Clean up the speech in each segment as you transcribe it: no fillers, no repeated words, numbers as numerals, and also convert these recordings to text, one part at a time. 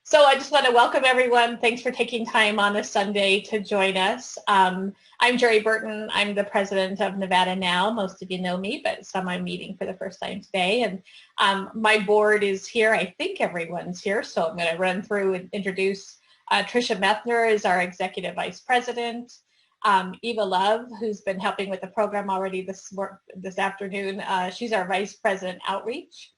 So I just want to welcome everyone. Thanks for taking time on a Sunday to join us. I'm Jerry Burton. I'm the president of Nevada Now. Most of you know me, but some I'm meeting for the first time today. And my board is here. I think everyone's here. So I'm going to run through and introduce Tricia Methner is our executive vice president. Eva Love, who's been helping with the program already this afternoon, she's our vice president outreach.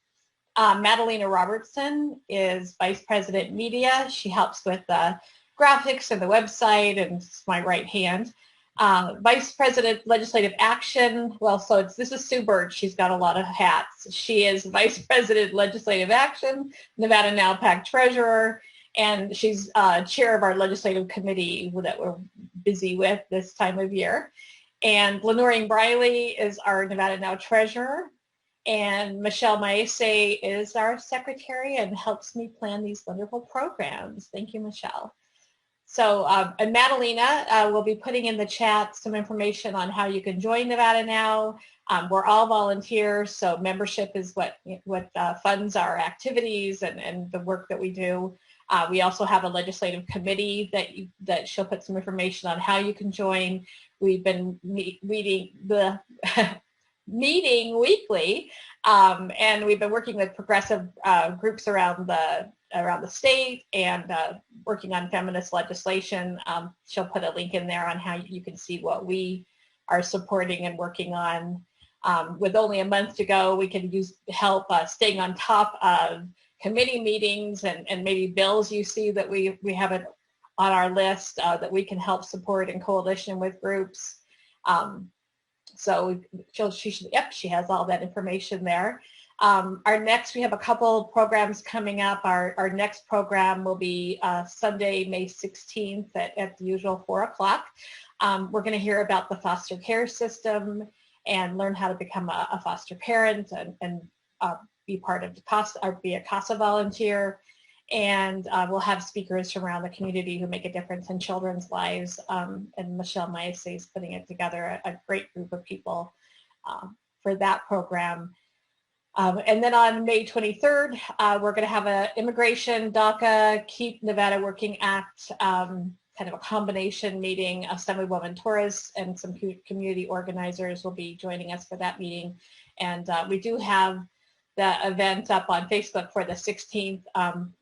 Madalena Robertson is Vice President Media. She helps with the graphics and the website, and it's my right hand. Vice President Legislative Action. Well, so this is Sue Bird. She's got a lot of hats. She is Vice President Legislative Action, Nevada Now PAC Treasurer, and she's chair of our legislative committee that we're busy with this time of year. And Lenoring Briley is our Nevada Now Treasurer. And Michelle Maese is our secretary and helps me plan these wonderful programs. Thank you, Michelle. So, and Madalena will be putting in the chat some information on how you can join Nevada Now. We're all volunteers, so membership is what funds our activities and the work that we do. We also have a legislative committee that she'll put some information on how you can join. We've been meeting weekly, and we've been working with progressive groups around the state and working on feminist legislation. She'll put a link in there on how you can see what we are supporting and working on. With only a month to go, we can use help staying on top of committee meetings and maybe bills you see that we have it on our list that we can help support in coalition with groups. So she has all that information there. We have a couple programs coming up. Our next program will be Sunday, May 16th at the usual 4 o'clock. We're going to hear about the foster care system and learn how to become a foster parent and be part of the CASA, or be a CASA volunteer. And we'll have speakers from around the community who make a difference in children's lives. And Michelle Maese is putting it together, a great group of people for that program. And then on May 23rd, we're going to have an immigration, DACA, Keep Nevada Working Act, kind of a combination meeting. Assemblywoman Torres and some community organizers will be joining us for that meeting. And we do have the event up on Facebook for the 16th.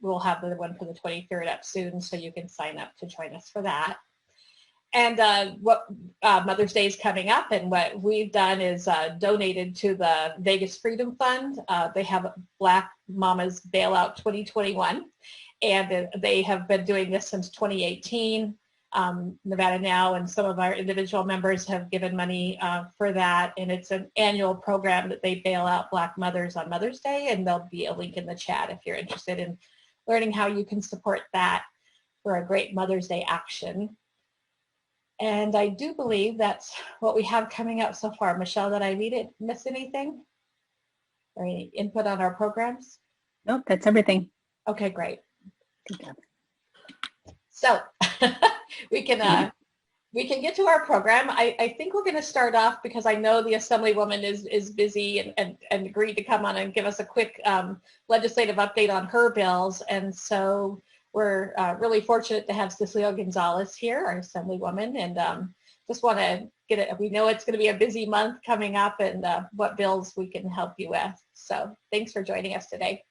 We'll have the one for the 23rd up soon, so you can sign up to join us for that. And Mother's Day is coming up, and what we've done is donated to the Vegas Freedom Fund. They have Black Mamas Bailout 2021, and they have been doing this since 2018. Nevada Now and some of our individual members have given money for that, and it's an annual program that they bail out Black mothers on Mother's Day, and there'll be a link in the chat if you're interested in learning how you can support that for a great Mother's Day action. And I do believe that's what we have coming up so far. Michelle, did I miss anything? Or any input on our programs? Nope, that's everything. Okay, great. So we can get to our program. I think we're going to start off because I know the Assemblywoman is busy and agreed to come on and give us a quick legislative update on her bills. And so we're really fortunate to have Cecelia Gonzalez here, our Assemblywoman, and just want to get it. We know it's going to be a busy month coming up, and what bills we can help you with. So thanks for joining us today.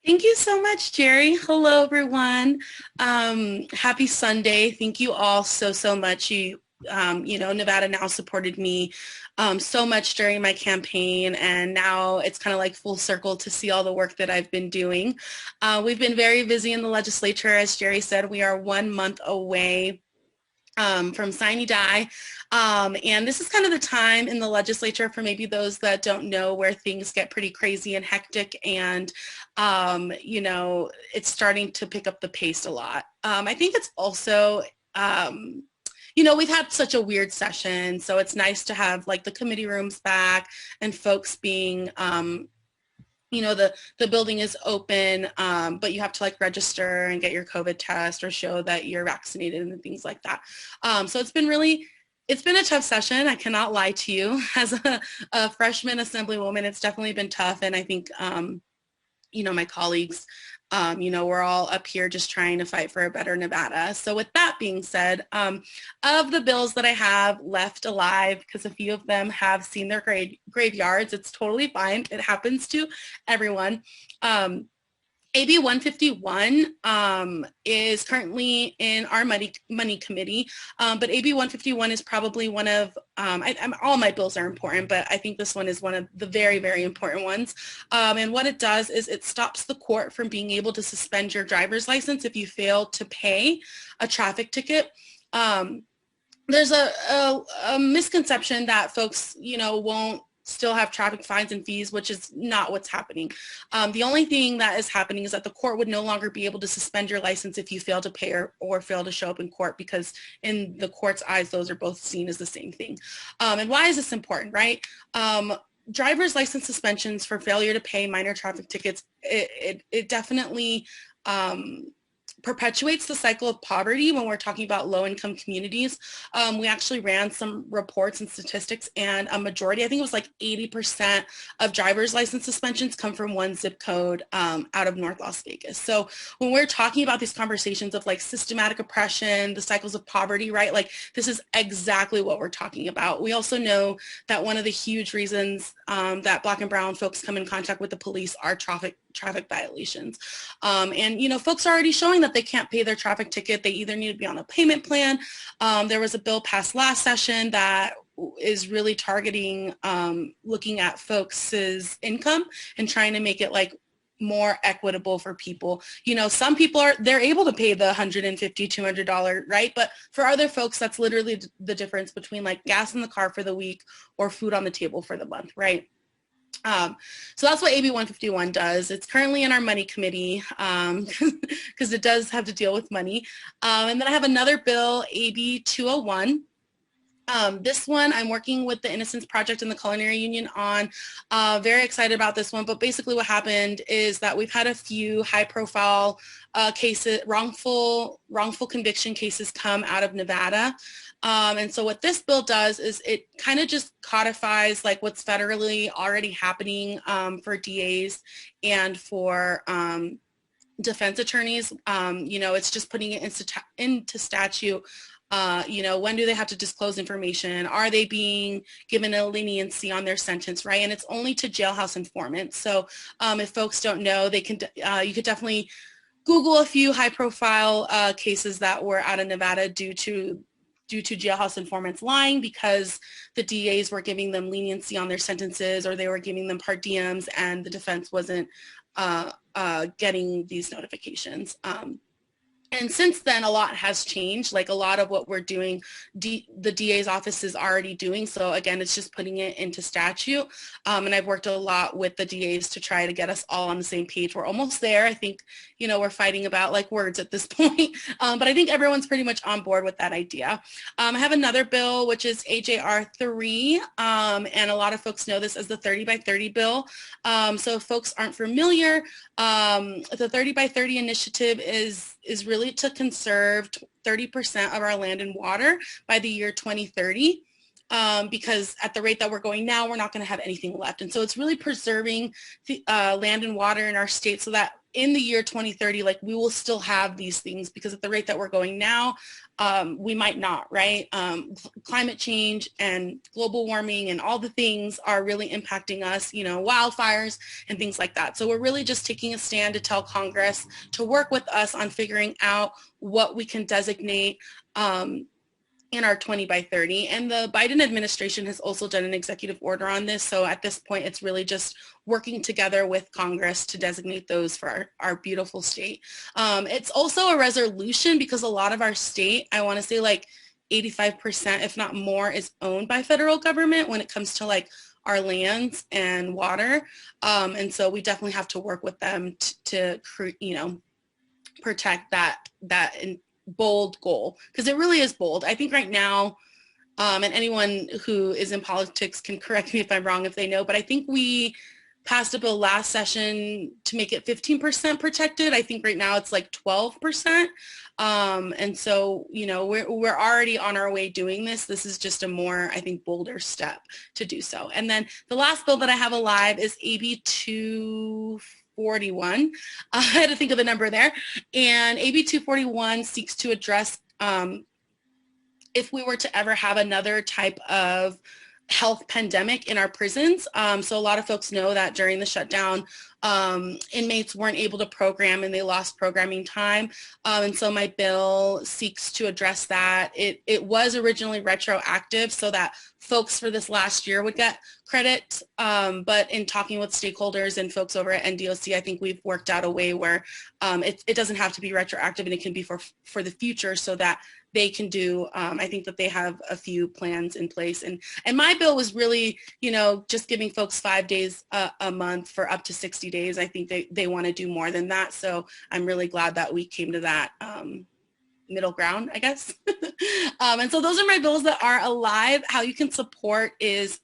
Thank you so much, Jerry. Hello, everyone. Happy Sunday. Thank you all so much. You know, Nevada Now supported me so much during my campaign, and now it's kind of like full circle to see all the work that I've been doing. We've been very busy in the legislature. As Jerry said, we are 1 month away from sine die. And this is kind of the time in the legislature, for maybe those that don't know, where things get pretty crazy and hectic, and you know, it's starting to pick up the pace a lot. I think it's also, you know, we've had such a weird session, so it's nice to have like the committee rooms back and folks being, you know, the building is open, but you have to like register and get your COVID test or show that you're vaccinated and things like that. So it's been a tough session. I cannot lie to you. As a freshman Assemblywoman, it's definitely been tough. And I think, you know, my colleagues You know, we're all up here just trying to fight for a better Nevada. So with that being said, of the bills that I have left alive, because a few of them have seen their graveyards, it's totally fine. It happens to everyone. AB 151 is currently in our money committee, but AB 151 is probably one of, all my bills are important, but I think this one is one of the very, very important ones. And what it does is it stops the court from being able to suspend your driver's license if you fail to pay a traffic ticket. There's a misconception that folks, you know, won't still have traffic fines and fees, which is not what's happening. The only thing that is happening is that the court would no longer be able to suspend your license if you fail to pay or fail to show up in court, because in the court's eyes, those are both seen as the same thing. And why is this important, right? Driver's license suspensions for failure to pay minor traffic tickets, it definitely perpetuates the cycle of poverty when we're talking about low-income communities. We actually ran some reports and statistics, and a majority, I think it was like 80% of driver's license suspensions come from one zip code out of North Las Vegas. So when we're talking about these conversations of like systematic oppression, the cycles of poverty, right? Like this is exactly what we're talking about. We also know that one of the huge reasons that Black and brown folks come in contact with the police are traffic violations. And, you know, folks are already showing that they can't pay their traffic ticket. They either need to be on a payment plan. There was a bill passed last session that is really targeting looking at folks' income and trying to make it like more equitable for people. You know, some people they're able to pay the $150, $200, right? But for other folks, that's literally the difference between like gas in the car for the week or food on the table for the month, right? So that's what AB 151 does. It's currently in our money committee because it does have to deal with money. And then I have another bill, AB 201. This one I'm working with the Innocence Project and the Culinary Union on. Very excited about this one, but basically what happened is that we've had a few high profile cases, wrongful conviction cases come out of Nevada. And so what this bill does is it kind of just codifies like what's federally already happening for DAs and for defense attorneys. You know, it's just putting it into statute. You know, when do they have to disclose information? Are they being given a leniency on their sentence, right? And it's only to jailhouse informants. So if folks don't know, they can, you could definitely Google a few high profile cases that were out of Nevada due to jailhouse informants lying because the DAs were giving them leniency on their sentences or they were giving them per diems and the defense wasn't getting these notifications. And since then, a lot has changed. Like a lot of what we're doing, the DA's office is already doing. So again, it's just putting it into statute. And I've worked a lot with the DAs to try to get us all on the same page. We're almost there. I think, you know, we're fighting about like words at this point. But I think everyone's pretty much on board with that idea. I have another bill, which is AJR 3. And a lot of folks know this as the 30 by 30 bill. So if folks aren't familiar, the 30 by 30 initiative is really to conserve 30% of our land and water by the year 2030. Because at the rate that we're going now, we're not going to have anything left. And so it's really preserving the, land and water in our state so that in the year 2030, like we will still have these things, because at the rate that we're going now, we might not, right? Climate change and global warming and all the things are really impacting us, you know, wildfires and things like that. So we're really just taking a stand to tell Congress to work with us on figuring out what we can designate in our 20 by 30. And the Biden administration has also done an executive order on this. So at this point, it's really just working together with Congress to designate those for our beautiful state. It's also a resolution because a lot of our state, I want to say like 85%, if not more, is owned by federal government when it comes to like our lands and water. And so we definitely have to work with them to you know, protect that bold goal, because it really is bold. I think right now, and anyone who is in politics can correct me if I'm wrong if they know, but I think we passed a bill last session to make it 15% protected. I think right now it's like 12%. And so, you know, we're already on our way doing this. This is just a more, I think, bolder step to do so. And then the last bill that I have alive is AB 240. 241. I had to think of the number there. And AB 241 seeks to address if we were to ever have another type of health pandemic in our prisons. So a lot of folks know that during the shutdown, inmates weren't able to program and they lost programming time. And so my bill seeks to address that. It was originally retroactive so that folks for this last year would get credit. But in talking with stakeholders and folks over at NDOC, I think we've worked out a way where it doesn't have to be retroactive and it can be for the future so that they can do, I think that they have a few plans in place. And my bill was really, just giving folks 5 days a month for up to 60 days. I think they want to do more than that. So I'm really glad that we came to that middle ground, I guess. And so those are my bills that are alive. How you can support is,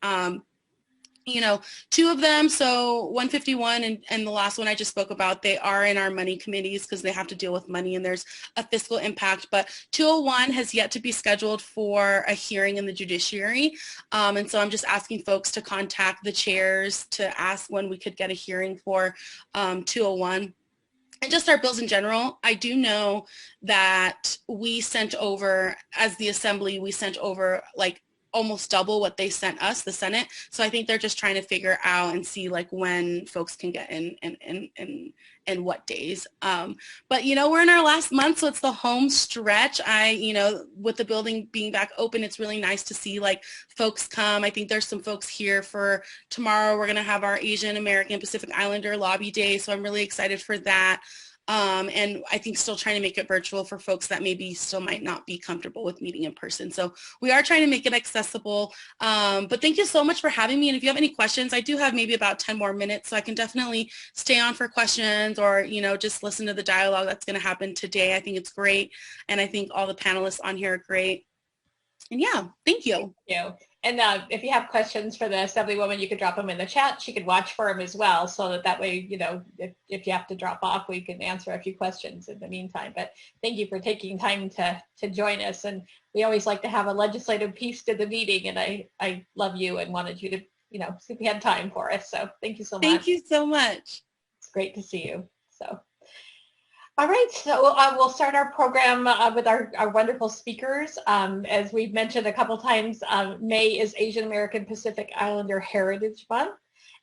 two of them, so 151 and the last one I just spoke about, they are in our money committees because they have to deal with money and there's a fiscal impact. But 201 has yet to be scheduled for a hearing in the judiciary. And so I'm just asking folks to contact the chairs to ask when we could get a hearing for 201. And just our bills in general, I do know that we sent over, as the Assembly, we sent over like almost double what they sent us, the Senate. So I think they're just trying to figure out and see like when folks can get in and what days. But we're in our last month, so it's the home stretch. With the building being back open, it's really nice to see like folks come. I think there's some folks here for tomorrow. We're gonna have our Asian American Pacific Islander Lobby Day, so I'm really excited for that. And I think still trying to make it virtual for folks that maybe still might not be comfortable with meeting in person. So we are trying to make it accessible. But thank you so much for having me. And if you have any questions, I do have maybe about 10 more minutes, so I can definitely stay on for questions or, just listen to the dialogue that's going to happen today. I think it's great. And I think all the panelists on here are great. And yeah, thank you. Thank you. And if you have questions for the Assemblywoman, you could drop them in the chat. She could watch for them as well, so that way, if you have to drop off, we can answer a few questions in the meantime. But thank you for taking time to join us. And we always like to have a legislative piece to the meeting, and I love you and wanted you to, see if you had time for us. So thank you so much. Thank you so much. It's great to see you. So. All right, so we'll start our program with our wonderful speakers. As we've mentioned a couple times, May is Asian American Pacific Islander Heritage Month,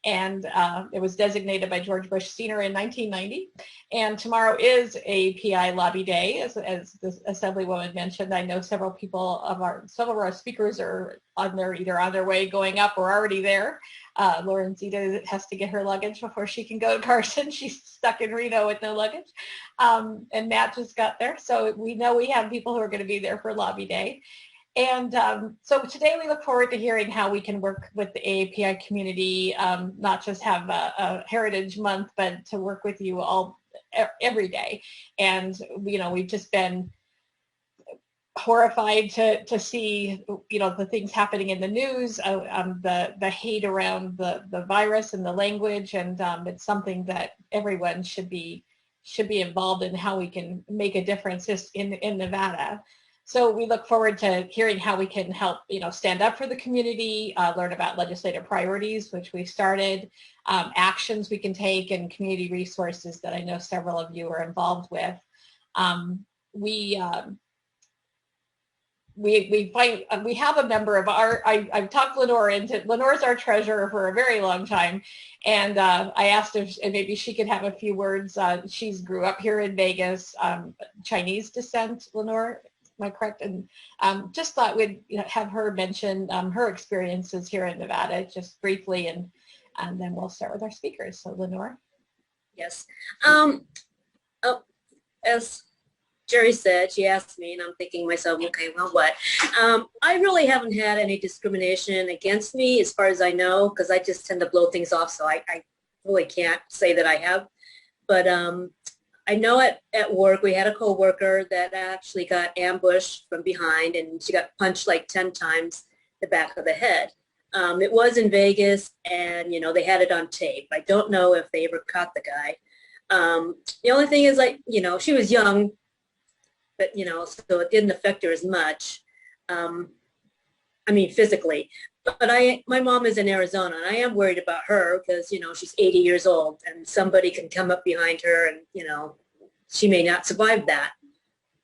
and it was designated by George Bush Sr. in 1990. And tomorrow is AAPI Lobby Day, as the Assemblywoman mentioned. I know several of our speakers are either on their way going up or already there. Lauren Zita has to get her luggage before she can go to Carson. She's stuck in Reno with no luggage. And Matt just got there. So we know we have people who are going to be there for Lobby Day. And so today we look forward to hearing how we can work with the AAPI community, not just have a Heritage Month, but to work with you all every day. And, we've just been horrified to see, the things happening in the news, the hate around the virus and the language. And it's something that everyone should be involved in, how we can make a difference in Nevada. So we look forward to hearing how we can help, stand up for the community, learn about legislative priorities, which we started, actions we can take, and community resources that I know several of you are involved with. We have a member of I've talked Lenore into, Lenore's our treasurer for a very long time. And I asked if maybe she could have a few words. She's grew up here in Vegas, Chinese descent, Lenore. Am I correct? And just thought we'd have her mention her experiences here in Nevada just briefly, and then we'll start with our speakers. So Lenore. Yes. As Jerry said, she asked me, and I'm thinking to myself, okay, well, what? I really haven't had any discrimination against me as far as I know, because I just tend to blow things off, so I really can't say that I have. But I know at work we had a coworker that actually got ambushed from behind, and she got punched like 10 times the back of the head. It was in Vegas, and they had it on tape. I don't know if they ever caught the guy. The only thing is, like, she was young, but so it didn't affect her as much. I mean, physically. But my mom is in Arizona, and I am worried about her because, you know, she's 80 years old, and somebody can come up behind her, and, you know, she may not survive that.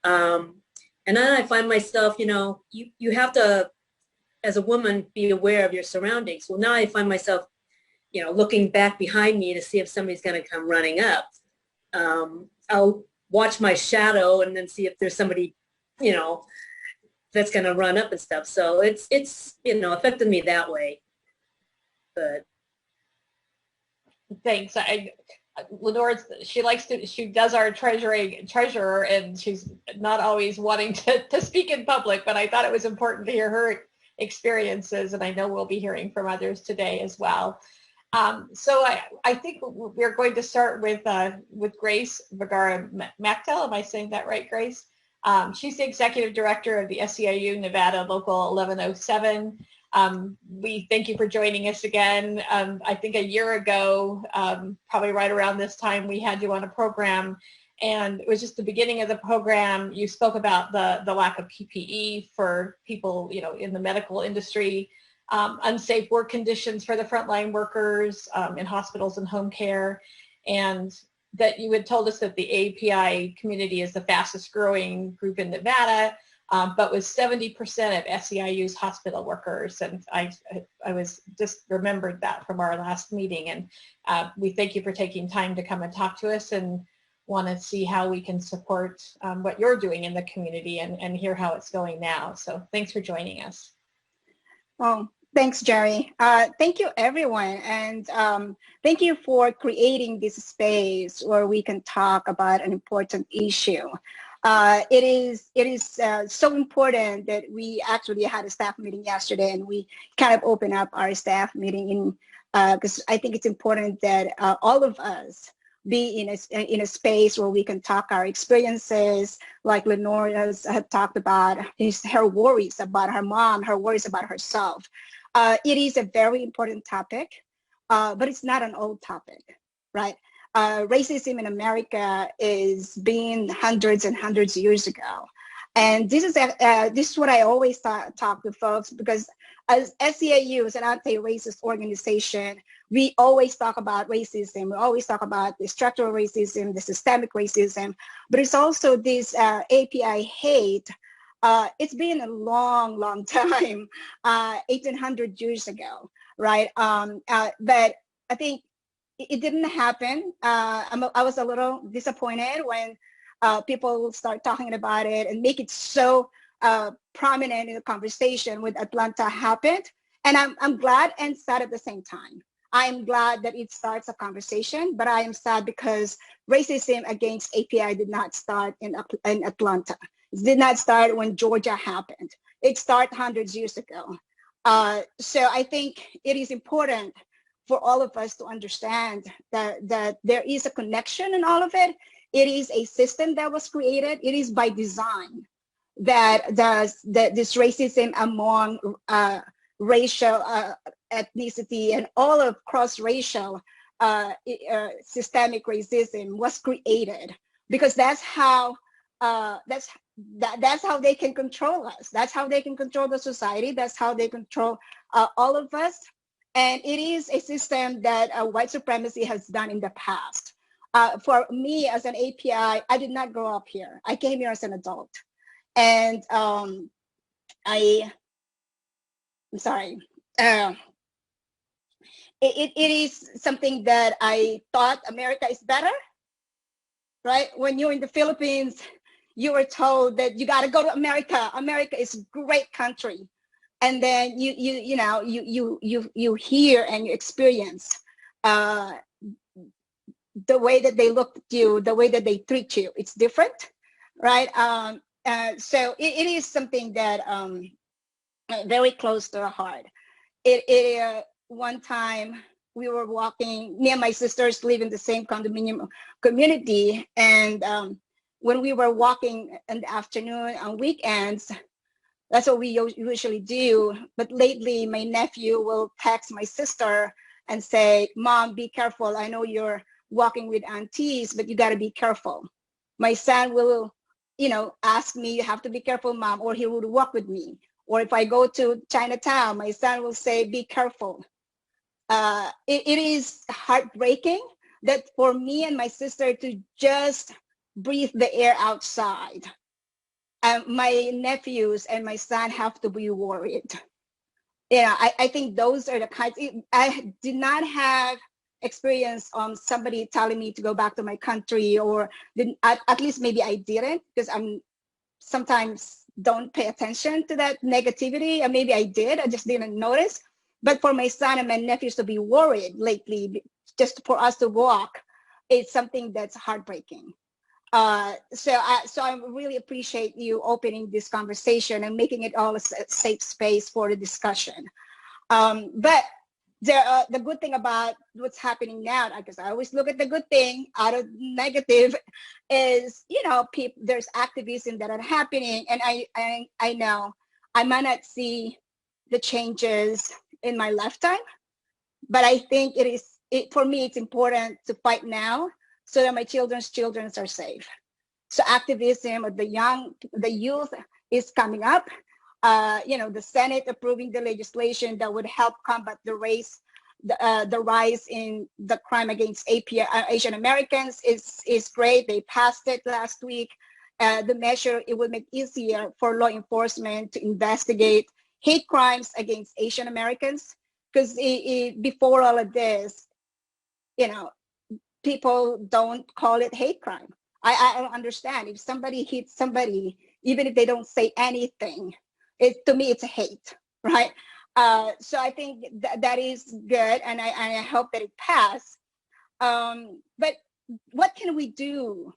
And then I find myself, you know, you have to, as a woman, be aware of your surroundings. Well, now I find myself, you know, looking back behind me to see if somebody's going to come running up. I'll watch my shadow and then see if there's somebody, you know, that's going to run up and stuff. So it's, you know, affected me that way. But thanks. Lenore, she does our treasurer, and she's not always wanting to speak in public, but I thought it was important to hear her experiences, and I know we'll be hearing from others today as well. So I think we're going to start with Grace Vergara-Machtel. Am I saying that right, Grace? She's the executive director of the SEIU Nevada Local 1107. We thank you for joining us again. I think a year ago, probably right around this time, we had you on a program, and it was just the beginning of the program. You spoke about the lack of PPE for people, you know, in the medical industry, unsafe work conditions for the frontline workers in hospitals and home care, and that you had told us that the AAPI community is the fastest growing group in Nevada, but with 70% of SEIU's hospital workers. And I was just remembered that from our last meeting. And we thank you for taking time to come and talk to us, and want to see how we can support what you're doing in the community and hear how it's going now. So thanks for joining us. Well, thanks, Jerry. Thank you, everyone. And thank you for creating this space where we can talk about an important issue. It is so important that we actually had a staff meeting yesterday, and we kind of open up our staff meeting because I think it's important that all of us be in a space where we can talk our experiences, like Lenore had talked about her worries about her mom, her worries about herself. It is a very important topic, but it's not an old topic, right? Racism in America is being hundreds and hundreds of years ago. And this is what I always talk to folks, because as SEIU is an anti-racist organization, we always talk about racism. We always talk about the structural racism, the systemic racism, but it's also this API hate. It's been a long, long time, 1800 years ago, right? But I think it didn't happen. I was a little disappointed when people start talking about it and make it so prominent in the conversation when Atlanta happened. And I'm glad and sad at the same time. I'm glad that it starts a conversation, but I am sad because racism against API did not start in Atlanta. It did not start when Georgia happened. It started hundreds of years ago. So I think it is important for all of us to understand that there is a connection in all of it. It is a system that was created. It is by design that this racism among racial ethnicity and all of cross-racial systemic racism was created, because that's how they can control us. That's how they can control the society. That's how they control all of us. And it is a system that white supremacy has done in the past. For me as an API, I did not grow up here. I came here as an adult. And I'm sorry. It is something that I thought America is better, right? When you're in the Philippines, you were told that you got to go to America. America is a great country. And then you hear and you experience the way that they look at you, the way that they treat you. It's different, right? So it is something that very close to our heart. One time we were walking, me and my sisters live in the same condominium community, and when we were walking in the afternoon on weekends, that's what we usually do. But lately, my nephew will text my sister and say, "Mom, be careful. I know you're walking with aunties, but you got to be careful." My son will, ask me, "You have to be careful, Mom," or he would walk with me. Or if I go to Chinatown, my son will say, be careful. It is heartbreaking that for me and my sister to just breathe the air outside, my nephews and my son have to be worried. Yeah, I think those are the kinds. I did not have experience on somebody telling me to go back to my country, or at least maybe I didn't, because I'm sometimes don't pay attention to that negativity, and maybe I did, I just didn't notice. But for my son and my nephews to be worried lately, just for us to walk, it's something that's heartbreaking. So I really appreciate you opening this conversation and making it all a safe space for the discussion. But the good thing about what's happening now, because I always look at the good thing out of negative, is, you know, there's activism that are happening, and I know I might not see the changes in my lifetime, but I think for me, it's important to fight now so that my children's children are safe. So activism of the youth is coming up. You know, the Senate approving the legislation that would help combat the rise in the crime against Asian Americans is great. They passed it last week. The measure, it would make it easier for law enforcement to investigate hate crimes against Asian Americans, because before all of this, you know, people don't call it hate crime. I don't understand. If somebody hits somebody, even if they don't say anything, to me, it's a hate, right? So I think that is good, and I hope that it passed. But what can we do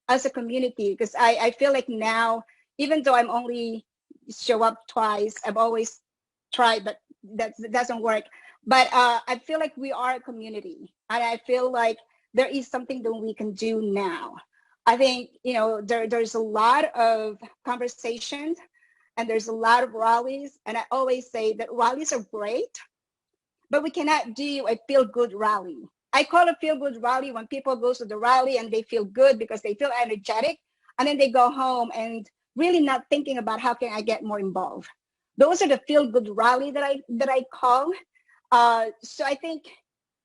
as a community? Because I feel like now, even though I'm only show up twice, I've always tried, but that doesn't work. But I feel like we are a community, and I feel like there is something that we can do now. I think, you know, there's a lot of conversations, and there's a lot of rallies, and I always say that rallies are great, but we cannot do a feel-good rally. I call a feel-good rally when people go to the rally and they feel good because they feel energetic, and then they go home and really not thinking about how can I get more involved. Those are the feel-good rally that I call. So I think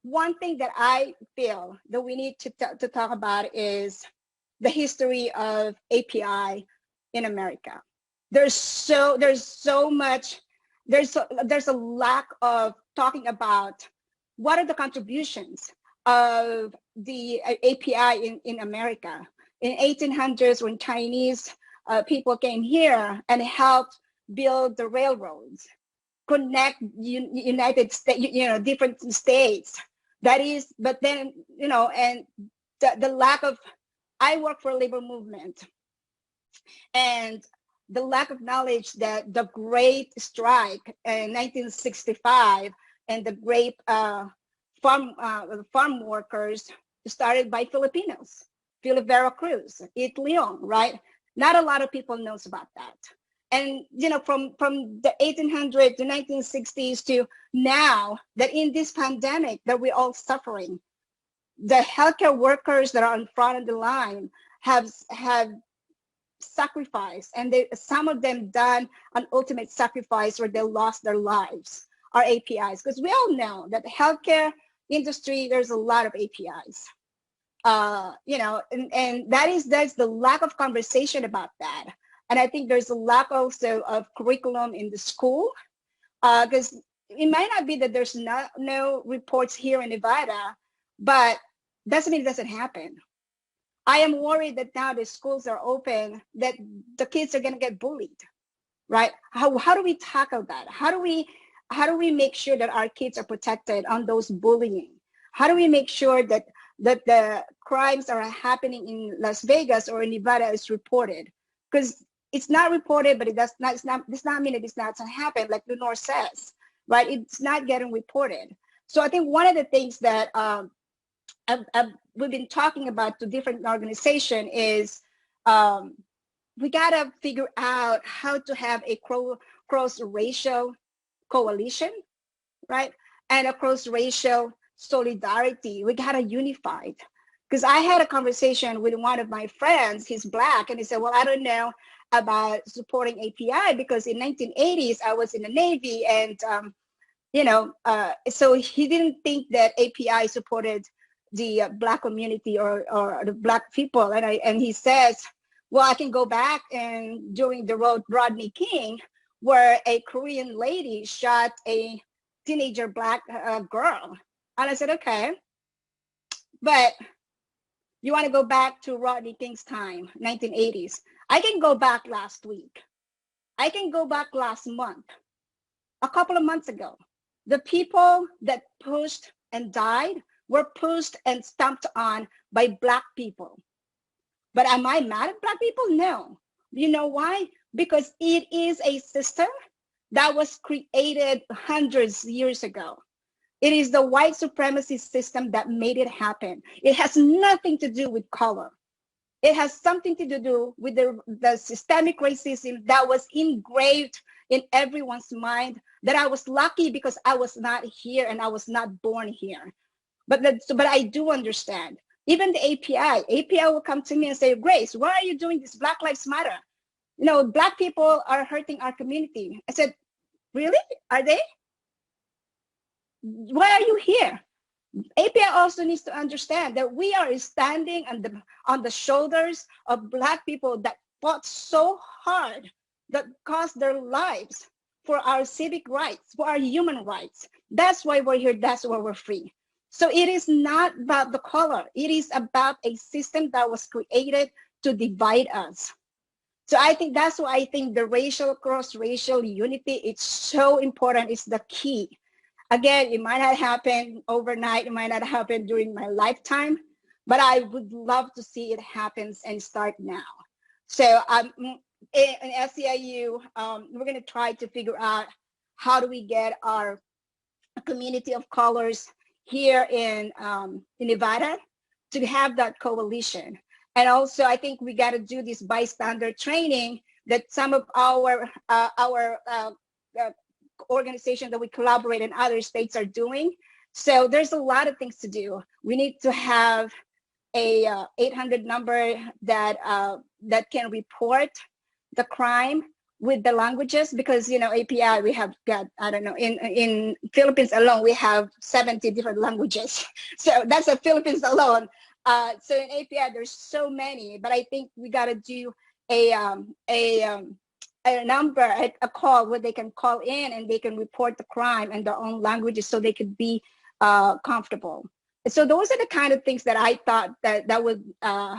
one thing that I feel that we need to talk about is the history of API in America. There's so much, there's a lack of talking about what are the contributions of the API in America. In 1800s, when Chinese people came here and helped build the railroads, connect United States, you know, different states. That is, but then, you know, and the lack of, I work for a labor movement, and the lack of knowledge that the great strike in 1965 and the great farm workers started by Filipinos, Vera Cruz, Eat Leon, right? Not a lot of people knows about that. And, you know, from the 1800s to 1960s to now, that in this pandemic that we're all suffering, the healthcare workers that are in front of the line have sacrificed, and some of them done an ultimate sacrifice where they lost their lives, are APIs. Because we all know that the healthcare industry, there's a lot of APIs. You know, and that's the lack of conversation about that. And I think there's a lack also of curriculum in the school, because it might not be that there's no reports here in Nevada, but doesn't mean it doesn't happen. I am worried that now the schools are open, that the kids are going to get bullied, right? How do we tackle that? How do we make sure that our kids are protected on those bullying? How do we make sure that the crimes are happening in Las Vegas or in Nevada is reported? Because it's not reported, but it does not mean it is not to happen, like Lenore says, right? It's not getting reported. So I think one of the things that we've been talking about to different organizations is we gotta figure out how to have a cross-racial coalition, right? And a cross-racial solidarity. We gotta unify. Because I had a conversation with one of my friends, he's Black, and he said, well, I don't know about supporting API because in 1980s, I was in the Navy, and so he didn't think that API supported the Black community or the Black people. And he says, well, I can go back and during the Rodney King, where a Korean lady shot a teenager Black girl. And I said, okay, but you want to go back to Rodney King's time, 1980s. I can go back last week. I can go back last month, a couple of months ago. The people that pushed and died were pushed and stomped on by Black people. But am I mad at Black people? No. You know why? Because it is a system that was created hundreds of years ago. It is the white supremacy system that made it happen. It has nothing to do with color. It has something to do with the systemic racism that was engraved in everyone's mind, that I was lucky because I was not here and I was not born here. But I do understand. Even the API will come to me and say, Grace, why are you doing this? Black Lives Matter. Black people are hurting our community. I said, really? Are they? Why are you here? API also needs to understand that we are standing on the shoulders of Black people that fought so hard, that cost their lives for our civic rights, for our human rights. That's why we're here. That's why we're free. So it is not about the color. It is about a system that was created to divide us. So I think that's why I think the cross-racial unity, it's so important. It's the key. Again, it might not happen overnight. It might not happen during my lifetime, but I would love to see it happen and start now. So in SEIU, we're going to try to figure out how do we get our community of colors here in Nevada to have that coalition. And also, I think we got to do this bystander training that some of our organizations that we collaborate in other states are doing. So there's a lot of things to do. We need to have a 800 number that can report the crime with the languages, because API, we have got, I don't know, in Philippines alone we have 70 different languages. So that's the Philippines alone. So in API there's so many, but I think we got to do a number, a call where they can call in and they can report the crime in their own languages so they could be comfortable. So those are the kind of things that I thought that would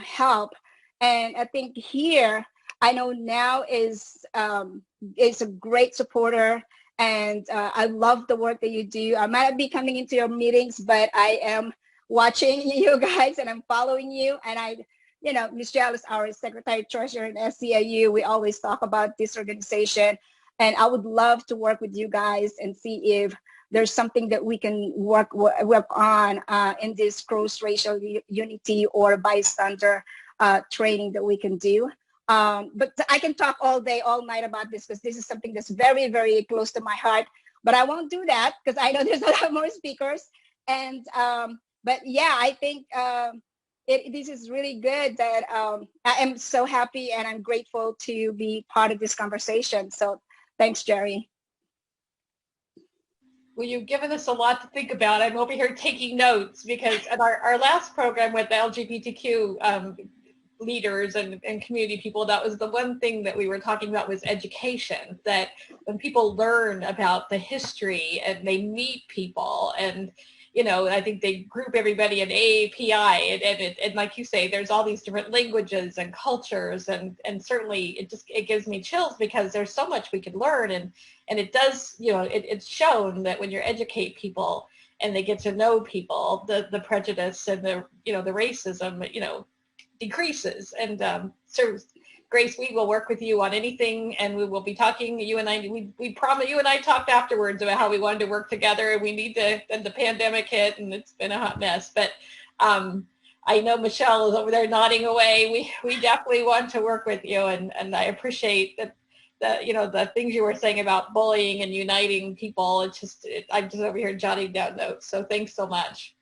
help. And I think here, I know now is a great supporter, and I love the work that you do. I might not be coming into your meetings, but I am watching you guys and I'm following you. And Ms. Giles, our Secretary Treasurer in SEIU, we always talk about this organization, and I would love to work with you guys and see if there's something that we can work on in this cross-racial unity or bystander training that we can do. But I can talk all day, all night about this, because this is something that's very, very close to my heart. But I won't do that because I know there's a lot more speakers. And but yeah, I think this is really good. That I am so happy and I'm grateful to be part of this conversation. So thanks, Jerry. Well, you've given us a lot to think about. I'm over here taking notes because at our last program with the LGBTQ leaders and community people, that was the one thing that we were talking about was education, that when people learn about the history and they meet people and I think they group everybody in AAPI and like you say, there's all these different languages and cultures and certainly it gives me chills because there's so much we could learn and it does, it's shown that when you educate people and they get to know people, the prejudice and the racism, decreases. And so Grace, we will work with you on anything, and we will be talking. You and I, we promise. You and I talked afterwards about how we wanted to work together, and we need to. And the pandemic hit, and it's been a hot mess. But I know Michelle is over there nodding away. We definitely want to work with you, and I appreciate the things you were saying about bullying and uniting people. I'm just over here jotting down notes. So thanks so much.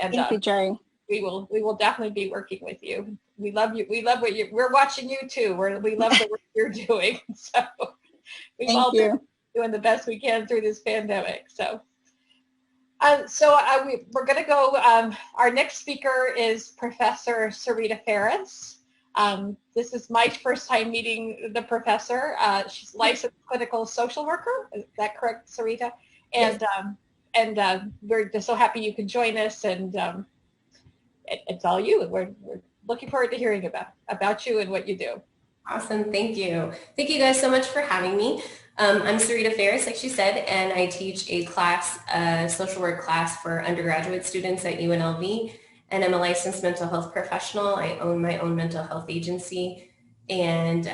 And thank you, Jerry. we will definitely be working with you. We love you. We love we're watching you too. We love the work you're doing. So we've all been doing the best we can through this pandemic. So we're going to go. Our next speaker is Professor Sarita Ferris. This is my first time meeting the professor. She's a licensed clinical social worker. Is that correct, Sarita? And yes. We're just so happy you can join us. And it's all you. We're looking forward to hearing about you and what you do. Awesome. Thank you. Thank you guys so much for having me. I'm Sarita Ferris, like she said, and I teach a class, social work class for undergraduate students at UNLV, and I'm a licensed mental health professional. I own my own mental health agency, and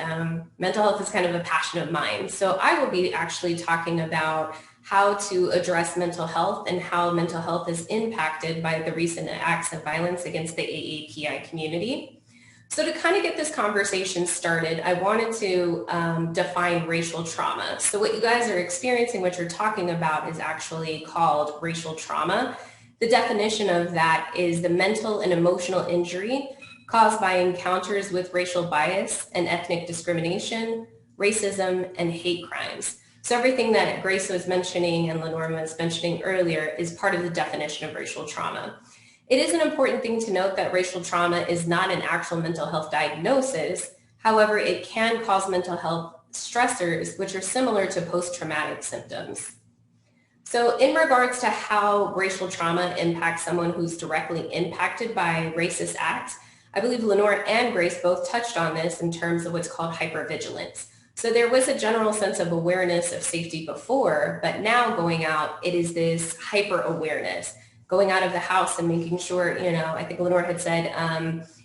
mental health is kind of a passion of mine. So I will be actually talking about how to address mental health and how mental health is impacted by the recent acts of violence against the AAPI community. So to kind of get this conversation started, I wanted to define racial trauma. So what you guys are experiencing, what you're talking about, is actually called racial trauma. The definition of that is the mental and emotional injury caused by encounters with racial bias and ethnic discrimination, racism, and hate crimes. So everything that Grace was mentioning and Lenore was mentioning earlier is part of the definition of racial trauma. It is an important thing to note that racial trauma is not an actual mental health diagnosis. However, it can cause mental health stressors, which are similar to post-traumatic symptoms. So in regards to how racial trauma impacts someone who's directly impacted by racist acts, I believe Lenore and Grace both touched on this in terms of what's called hypervigilance. So there was a general sense of awareness of safety before, but now going out, it is this hyper awareness. Going out of the house and making sure, I think Lenore had said,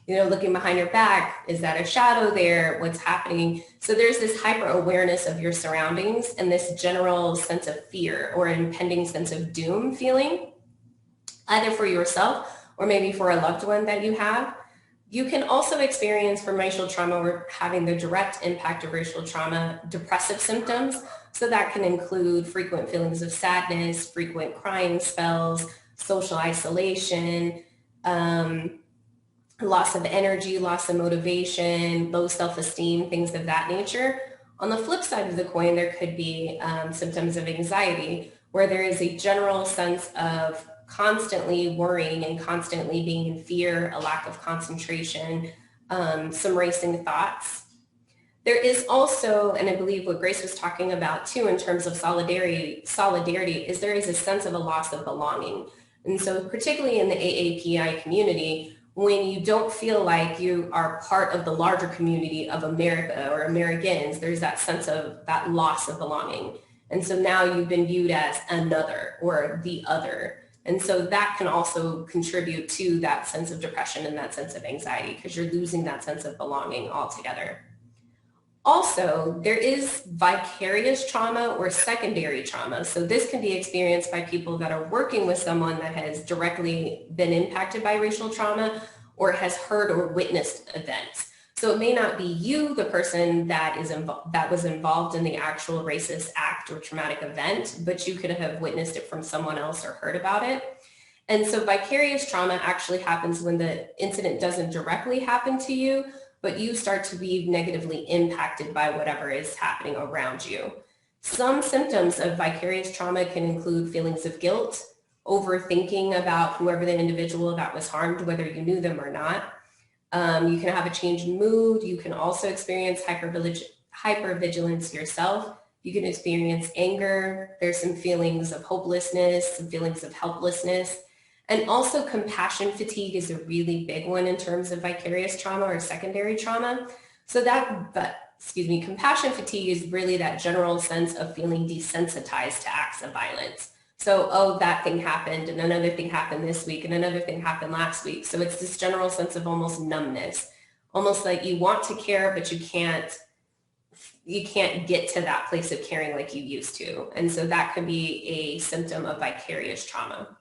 looking behind your back, is that a shadow there? What's happening? So there's this hyper awareness of your surroundings and this general sense of fear or an impending sense of doom feeling, either for yourself or maybe for a loved one that you have. You can also experience from racial trauma or having the direct impact of racial trauma, depressive symptoms. So that can include frequent feelings of sadness, frequent crying spells, social isolation, loss of energy, loss of motivation, low self-esteem, things of that nature. On the flip side of the coin, there could be symptoms of anxiety, where there is a general sense of constantly worrying and constantly being in fear, a lack of concentration, some racing thoughts. There is also, and I believe what Grace was talking about too in terms of solidarity is there is a sense of a loss of belonging. And so particularly in the AAPI community, when you don't feel like you are part of the larger community of America or Americans, there's that sense of that loss of belonging. And so now you've been viewed as another or the other. And so that can also contribute to that sense of depression and that sense of anxiety because you're losing that sense of belonging altogether. Also, there is vicarious trauma or secondary trauma. So this can be experienced by people that are working with someone that has directly been impacted by racial trauma or has heard or witnessed events. So it may not be you, the person that was involved in the actual racist act or traumatic event, but you could have witnessed it from someone else or heard about it. And so vicarious trauma actually happens when the incident doesn't directly happen to you, but you start to be negatively impacted by whatever is happening around you. Some symptoms of vicarious trauma can include feelings of guilt, overthinking about whoever the individual that was harmed, whether you knew them or not. You can have a change in mood. You can also experience hypervigilance yourself. You can experience anger. There's some feelings of hopelessness, some feelings of helplessness. And also compassion fatigue is a really big one in terms of vicarious trauma or secondary trauma. So compassion fatigue is really that general sense of feeling desensitized to acts of violence. So, oh, that thing happened and another thing happened this week and another thing happened last week. So it's this general sense of almost numbness, almost like you want to care, but you can't get to that place of caring like you used to. And so that could be a symptom of vicarious trauma.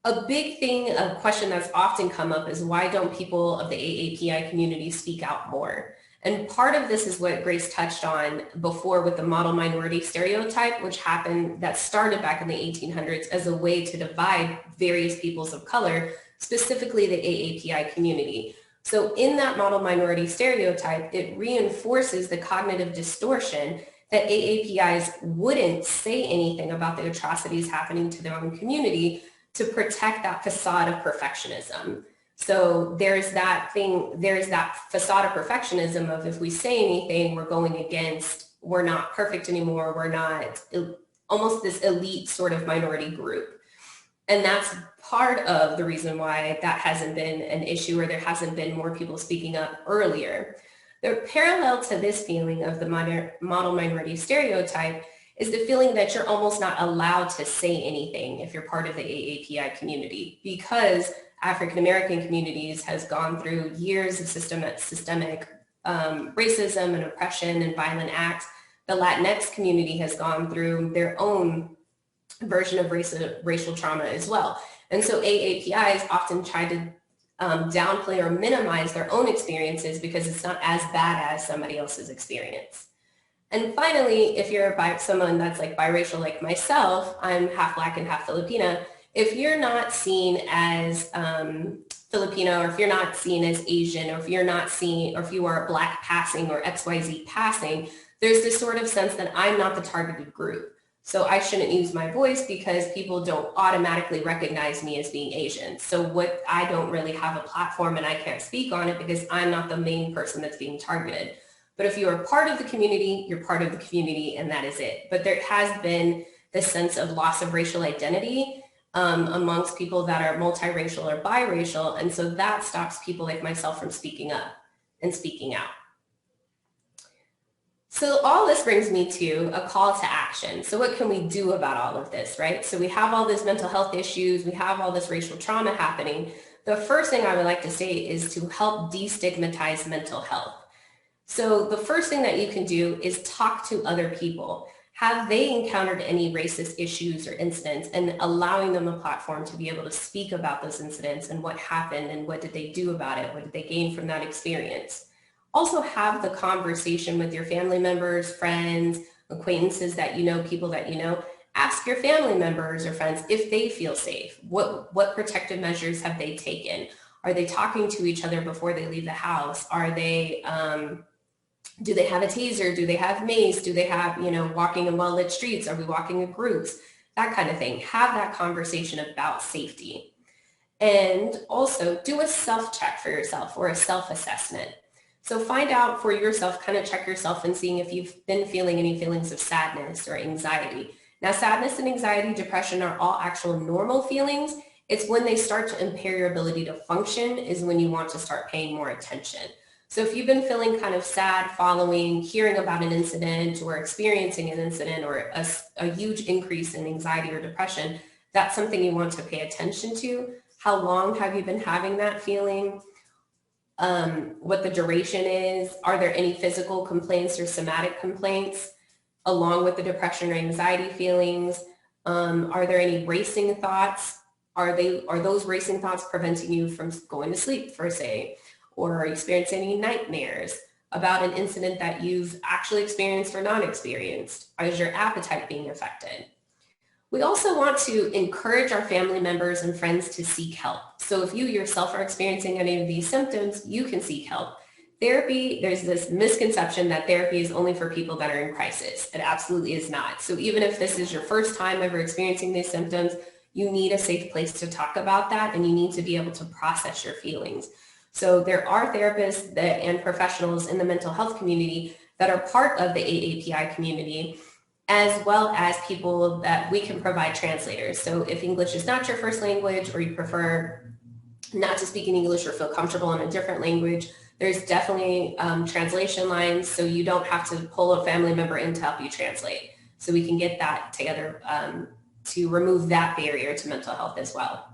A big thing, a question that's often come up is why don't people of the AAPI community speak out more? And part of this is what Grace touched on before with the model minority stereotype, that started back in the 1800s as a way to divide various peoples of color specifically the AAPI community. So in that model minority stereotype, it reinforces the cognitive distortion that AAPIs wouldn't say anything about the atrocities happening to their own community to protect that facade of perfectionism. So there's that facade of perfectionism of if we say anything, we're going against, we're not perfect anymore, we're not, almost this elite sort of minority group. And that's part of the reason why that hasn't been an issue, or there hasn't been more people speaking up earlier. The parallel to this feeling of the model minority stereotype is the feeling that you're almost not allowed to say anything if you're part of the AAPI community, because African American communities has gone through years of systemic racism and oppression and violent acts. The Latinx community has gone through their own version of racial trauma as well. And so AAPIs often try to downplay or minimize their own experiences because it's not as bad as somebody else's experience. And finally, if you're someone that's like biracial like myself, I'm half Black and half Filipina, if you're not seen as Filipino, or if you're not seen as Asian, or if you're not seen, or if you are Black passing or XYZ passing, there's this sort of sense that I'm not the targeted group. So I shouldn't use my voice because people don't automatically recognize me as being Asian. So I don't really have a platform and I can't speak on it because I'm not the main person that's being targeted. But if you are part of the community, you're part of the community and that is it. But there has been this sense of loss of racial identity amongst people that are multiracial or biracial. And so that stops people like myself from speaking up and speaking out. So all this brings me to a call to action. So what can we do about all of this, right? So we have all these mental health issues, we have all this racial trauma happening. The first thing I would like to say is to help destigmatize mental health. So the first thing that you can do is talk to other people. Have they encountered any racist issues or incidents, and allowing them a platform to be able to speak about those incidents and what happened and what did they do about it, what did they gain from that experience. Also have the conversation with your family members, friends, acquaintances that you know, people that you know. Ask your family members or friends if they feel safe. What protective measures have they taken? Are they talking to each other before they leave the house? Are they, do they have a taser? Do they have mace? Do they have, walking in well-lit streets? Are we walking in groups? That kind of thing. Have that conversation about safety. And also do a self-check for yourself or a self-assessment. So find out for yourself, kind of check yourself and seeing if you've been feeling any feelings of sadness or anxiety. Now, sadness and anxiety, depression are all actual normal feelings. It's when they start to impair your ability to function is when you want to start paying more attention. So if you've been feeling kind of sad following hearing about an incident or experiencing an incident or a huge increase in anxiety or depression, that's something you want to pay attention to. How long have you been having that feeling? What the duration is? Are there any physical complaints or somatic complaints along with the depression or anxiety feelings? Are there any racing thoughts? Are those racing thoughts preventing you from going to sleep, per se? Or are you experiencing any nightmares about an incident that you've actually experienced or not experienced? Is your appetite being affected? We also want to encourage our family members and friends to seek help. So if you yourself are experiencing any of these symptoms, you can seek help. Therapy, there's this misconception that therapy is only for people that are in crisis. It absolutely is not. So even if this is your first time ever experiencing these symptoms, you need a safe place to talk about that, and you need to be able to process your feelings. So there are therapists and professionals in the mental health community that are part of the AAPI community, as well as people that we can provide translators. So if English is not your first language, or you prefer not to speak in English or feel comfortable in a different language, there's definitely translation lines, so you don't have to pull a family member in to help you translate. So we can get that together to remove that barrier to mental health as well.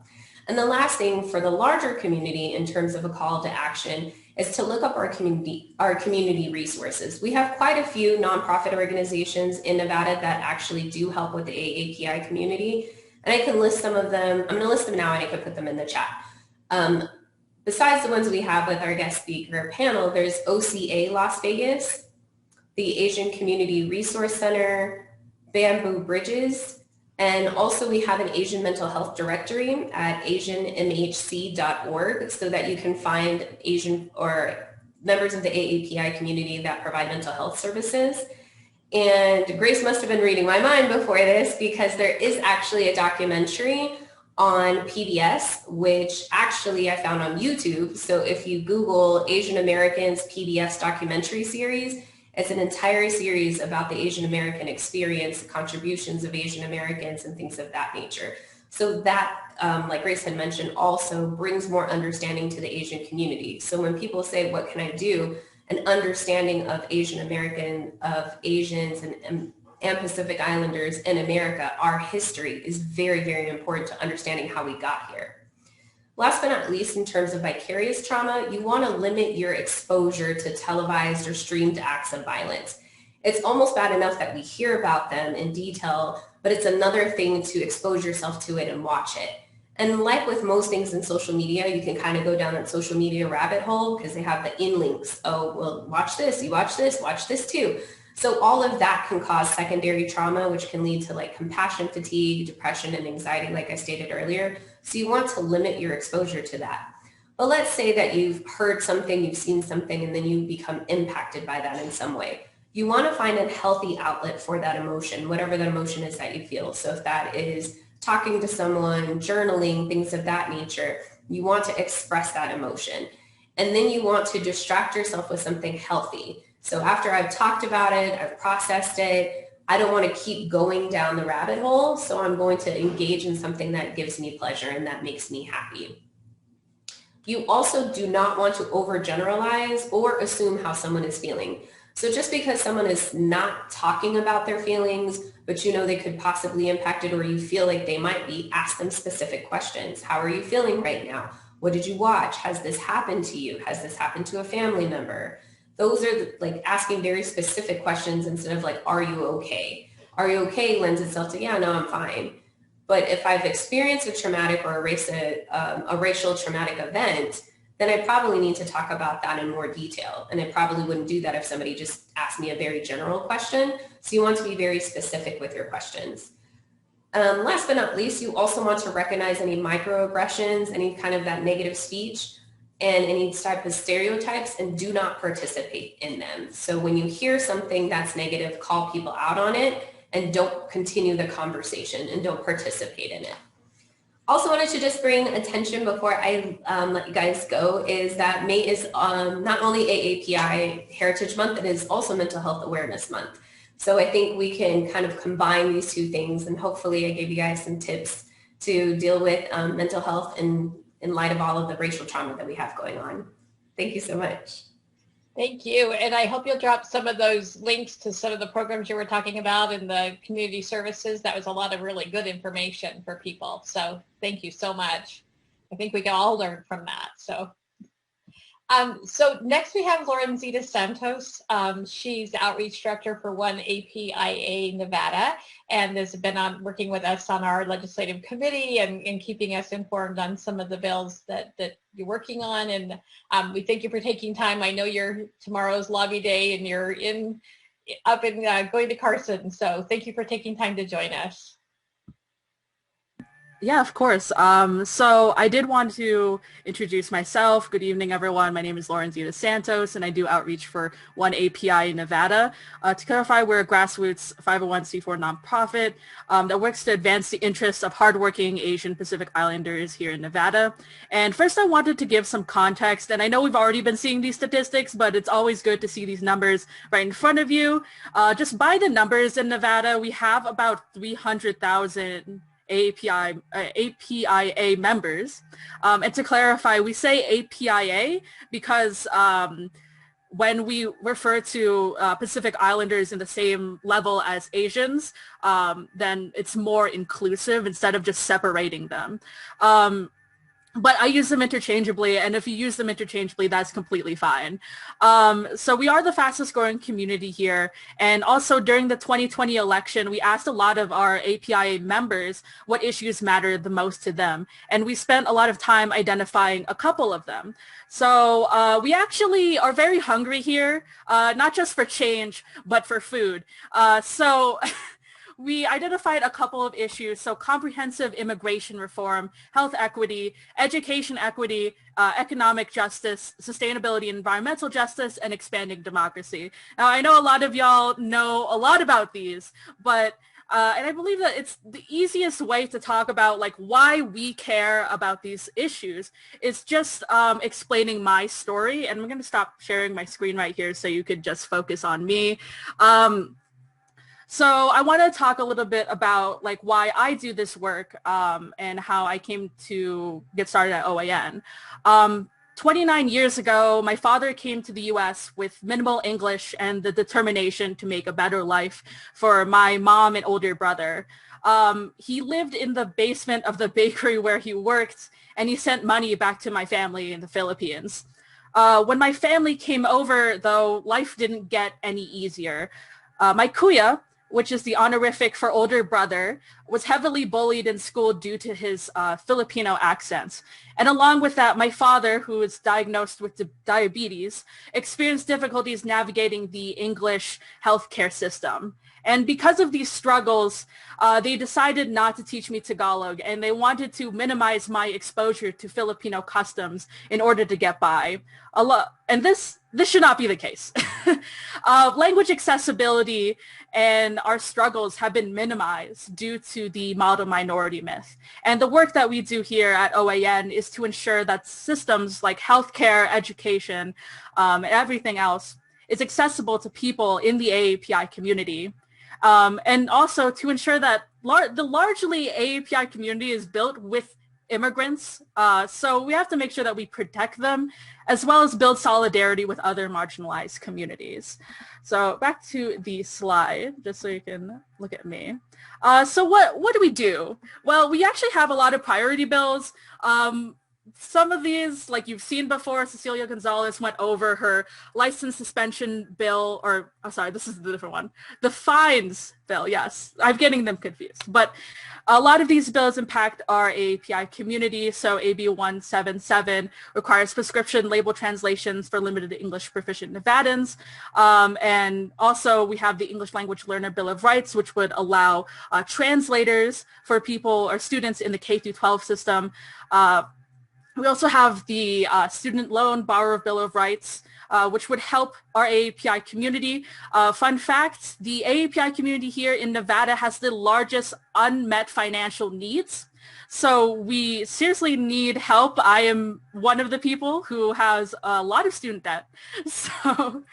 And the last thing for the larger community in terms of a call to action is to look up our community resources. We have quite a few nonprofit organizations in Nevada that actually do help with the AAPI community. And I can list some of them. I'm going to list them now and I can put them in the chat. Besides the ones we have with our guest speaker panel, there's OCA Las Vegas, the Asian Community Resource Center, Bamboo Bridges, And also we have an Asian mental health directory at asianmhc.org so that you can find Asian or members of the AAPI community that provide mental health services. And Grace must have been reading my mind before this, because there is actually a documentary on PBS, which actually I found on YouTube. So if you Google Asian Americans PBS documentary series, it's an entire series about the Asian American experience, the contributions of Asian Americans and things of that nature. So that, like Grace had mentioned, also brings more understanding to the Asian community. So when people say, what can I do? An understanding of Asian American, of Asians and Pacific Islanders in America, our history is very, very important to understanding how we got here. Last but not least, in terms of vicarious trauma, you want to limit your exposure to televised or streamed acts of violence. It's almost bad enough that we hear about them in detail, but it's another thing to expose yourself to it and watch it. And like with most things in social media, you can kind of go down that social media rabbit hole because they have the in links. Oh, well, watch this, you watch this too. So all of that can cause secondary trauma, which can lead to like compassion fatigue, depression, and anxiety, like I stated earlier. So you want to limit your exposure to that. But let's say that you've heard something, you've seen something, and then you become impacted by that in some way. You want to find a healthy outlet for that emotion, whatever the emotion is that you feel. So if that is talking to someone, journaling, things of that nature, you want to express that emotion. And then you want to distract yourself with something healthy. So after I've talked about it, I've processed it, I don't want to keep going down the rabbit hole. So I'm going to engage in something that gives me pleasure and that makes me happy. You also do not want to overgeneralize or assume how someone is feeling. So just because someone is not talking about their feelings, but you know they could possibly impact it, or you feel like they might be, ask them specific questions. How are you feeling right now? What did you watch? Has this happened to you? Has this happened to a family member? Those are like asking very specific questions instead of like, are you okay? Are you okay lends itself to, yeah, no, I'm fine. But if I've experienced a traumatic or a racial traumatic event, then I probably need to talk about that in more detail. And I probably wouldn't do that if somebody just asked me a very general question. So you want to be very specific with your questions. Last but not least, you also want to recognize any microaggressions, any kind of that negative speech, and any type of stereotypes, and do not participate in them. So when you hear something that's negative, call people out on it and don't continue the conversation and don't participate in it. Also wanted to just bring attention before I let you guys go is that May is not only AAPI Heritage Month, it is also Mental Health Awareness Month. So I think we can kind of combine these two things, and hopefully I gave you guys some tips to deal with mental health in light of all of the racial trauma that we have going on. Thank you so much. Thank you. And I hope you'll drop some of those links to some of the programs you were talking about in the community services. That was a lot of really good information for people. So thank you so much. I think we can all learn from that. So next we have Lorenzita Santos. She's the outreach director for AAPI Nevada, and has been working with us on our legislative committee and keeping us informed on some of the bills that you're working on. And we thank you for taking time. I know tomorrow's lobby day and you're going to Carson. So thank you for taking time to join us. Yeah, of course. So I did want to introduce myself. Good evening, everyone. My name is Lorenzita Santos, and I do outreach for AAPI Nevada. To clarify, we're a grassroots 501c4 nonprofit that works to advance the interests of hardworking Asian Pacific Islanders here in Nevada. And first, I wanted to give some context. And I know we've already been seeing these statistics, but it's always good to see these numbers right in front of you. Just by the numbers in Nevada, we have about 300,000 APIA members. And to clarify, we say APIA because when we refer to Pacific Islanders in the same level as Asians, then it's more inclusive instead of just separating them. But I use them interchangeably, and if you use them interchangeably, that's completely fine. So we are the fastest growing community here, and also during the 2020 election, we asked a lot of our APIA members what issues matter the most to them, and we spent a lot of time identifying a couple of them. So we actually are very hungry here, not just for change, but for food. So we identified a couple of issues. So comprehensive immigration reform, health equity, education equity, economic justice, sustainability, environmental justice, and expanding democracy. Now, I know a lot of y'all know a lot about these, but and I believe that it's the easiest way to talk about like why we care about these issues is just explaining my story. And I'm going to stop sharing my screen right here so you could just focus on me. So I want to talk a little bit about like why I do this work and how I came to get started at OAN. 29 years ago, my father came to the US with minimal English and the determination to make a better life for my mom and older brother. He lived in the basement of the bakery where he worked, and he sent money back to my family in the Philippines. When my family came over, though, life didn't get any easier. My kuya, which is the honorific for older brother, was heavily bullied in school due to his Filipino accent. And along with that, my father, who was diagnosed with diabetes, experienced difficulties navigating the English healthcare system. And because of these struggles, they decided not to teach me Tagalog, and they wanted to minimize my exposure to Filipino customs in order to get by. And this should not be the case. Language accessibility and our struggles have been minimized due to the model minority myth. And the work that we do here at OAN is to ensure that systems like healthcare, education, and everything else is accessible to people in the AAPI community. And also to ensure that the largely AAPI community is built with immigrants. So we have to make sure that we protect them as well as build solidarity with other marginalized communities. So back to the slide, just so you can look at me. So what do we do? Well, we actually have a lot of priority bills. Some of these, like you've seen before, Cecelia Gonzalez went over her license suspension bill, or oh, sorry, this is the different one. The fines bill, yes. I'm getting them confused. But a lot of these bills impact our AAPI community. So AB 177 requires prescription label translations for limited English proficient Nevadans. And also we have the English Language Learner Bill of Rights, which would allow translators for people or students in the K-12 system. We also have the Student Loan Borrower Bill of Rights, which would help our AAPI community. Fun fact, the AAPI community here in Nevada has the largest unmet financial needs. So we seriously need help. I am one of the people who has a lot of student debt. So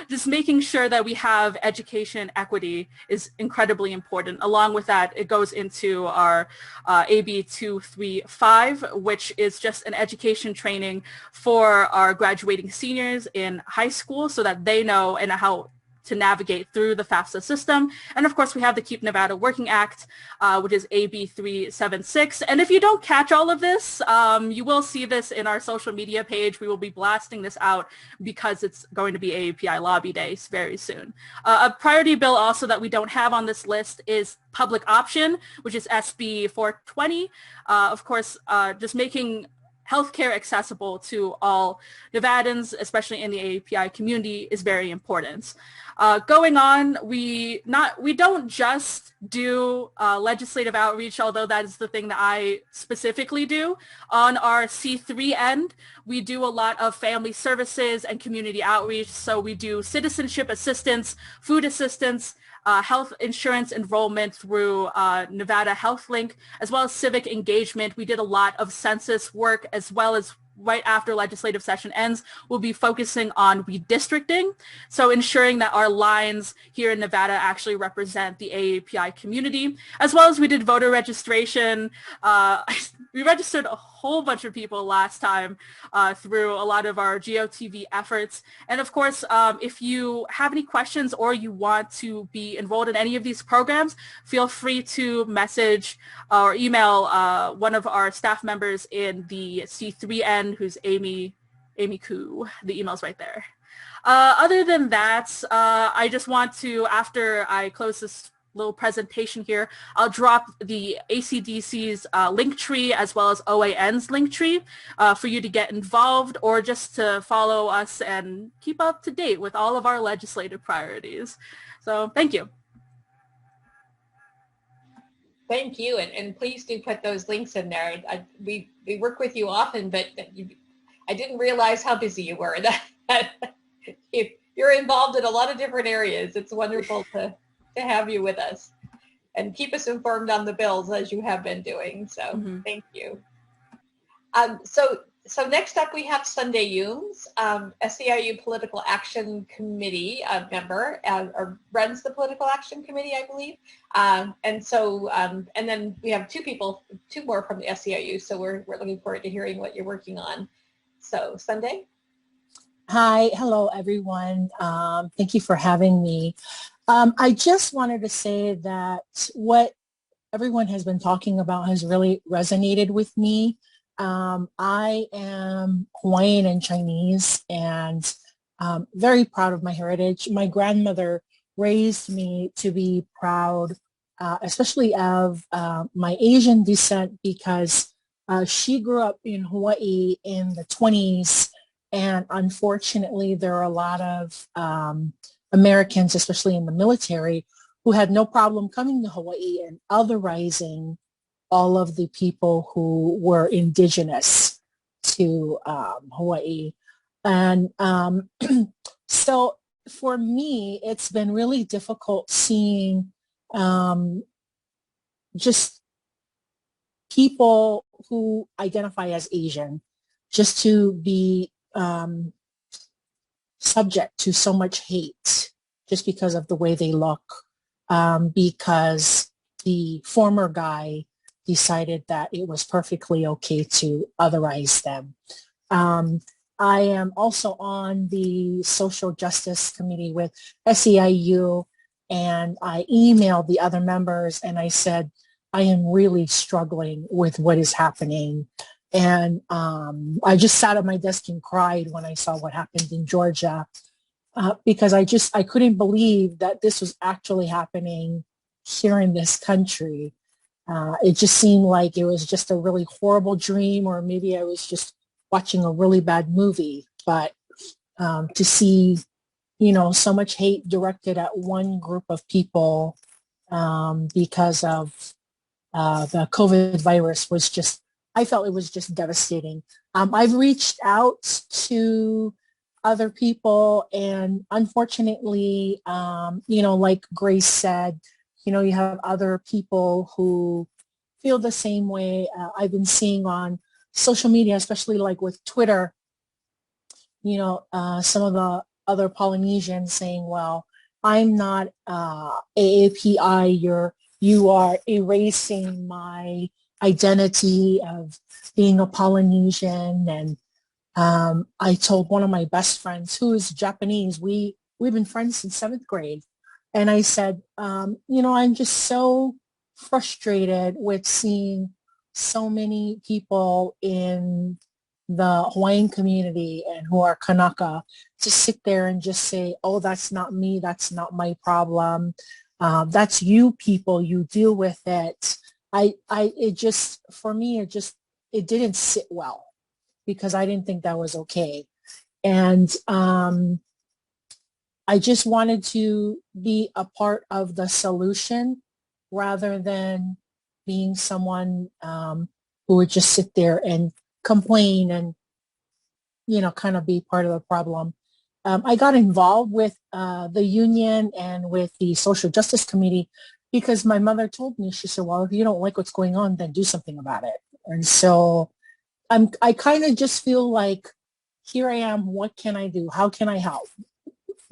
just making sure that we have education equity is incredibly important. Along with that, it goes into our AB 235, which is just an education training for our graduating seniors in high school so that they know and how to navigate through the FAFSA system. And of course, we have the Keep Nevada Working Act, which is AB 376. And if you don't catch all of this, you will see this in our social media page. We will be blasting this out because it's going to be AAPI Lobby Days very soon. A priority bill also that we don't have on this list is public option, which is SB 420. Of course, just making healthcare accessible to all Nevadans, especially in the AAPI community, is very important. Going on, we don't just do legislative outreach, although that is the thing that I specifically do. On our C3 end, we do a lot of family services and community outreach. So we do citizenship assistance, food assistance, health insurance enrollment through Nevada Health Link, as well as civic engagement. We did a lot of census work, as well as right after legislative session ends, we'll be focusing on redistricting. So ensuring that our lines here in Nevada actually represent the AAPI community, as well as we did voter registration. We registered a whole bunch of people last time through a lot of our GOTV efforts. And of course, if you have any questions or you want to be enrolled in any of these programs, feel free to message or email one of our staff members in the C3N, who's Amy Koo. The email's right there. Other than that, I just want to, after I close this little presentation here, I'll drop the ACDC's link tree as well as OAN's link tree for you to get involved or just to follow us and keep up to date with all of our legislative priorities. So thank you. thank you, and please do put those links in there. We work with you often, but I didn't realize how busy you were. You're involved in a lot of different areas. It's wonderful to have you with us and keep us informed on the bills as you have been doing. So thank you. So next up we have Sunday Humes, SEIU Political Action Committee member, or runs the Political Action Committee, I believe. And then we have two more from the SEIU. So we're looking forward to hearing what you're working on. So Sunday. Hi, hello everyone. Thank you for having me. I just wanted to say that what everyone has been talking about has really resonated with me. I am Hawaiian and Chinese and very proud of my heritage. My grandmother raised me to be proud, especially of my Asian descent, because she grew up in Hawaii in the 20s. And unfortunately, there are a lot of Americans, especially in the military, who had no problem coming to Hawaii and otherizing all of the people who were indigenous to Hawaii. And so for me, it's been really difficult seeing just people who identify as Asian just to be subject to so much hate just because of the way they look, because the former guy decided that it was perfectly okay to otherize them. I am also on the Social Justice Committee with SEIU, and I emailed the other members and I said, I am really struggling with what is happening. And I just sat at my desk and cried when I saw what happened in Georgia, because I couldn't believe that this was actually happening here in this country. It just seemed like it was just a really horrible dream, or maybe I was just watching a really bad movie. But to see, so much hate directed at one group of people because of the COVID virus was just, I felt it was just devastating. I've reached out to other people, and unfortunately, like Grace said, you have other people who feel the same way. I've been seeing on social media, especially like with Twitter, some of the other Polynesians saying, well, I'm not AAPI, you are erasing my identity of being a Polynesian. And I told one of my best friends who is Japanese, we've been friends since 7th grade. And I said, I'm just so frustrated with seeing so many people in the Hawaiian community and who are Kanaka to sit there and just say, oh, that's not me, that's not my problem. That's you people, you deal with it. For me, it didn't sit well because I didn't think that was okay. And I just wanted to be a part of the solution rather than being someone who would just sit there and complain and, kind of be part of the problem. I got involved with the union and with the Social Justice Committee because my mother told me, she said, well, if you don't like what's going on, then do something about it. And so I kind of just feel like, here I am, what can I do? How can I help?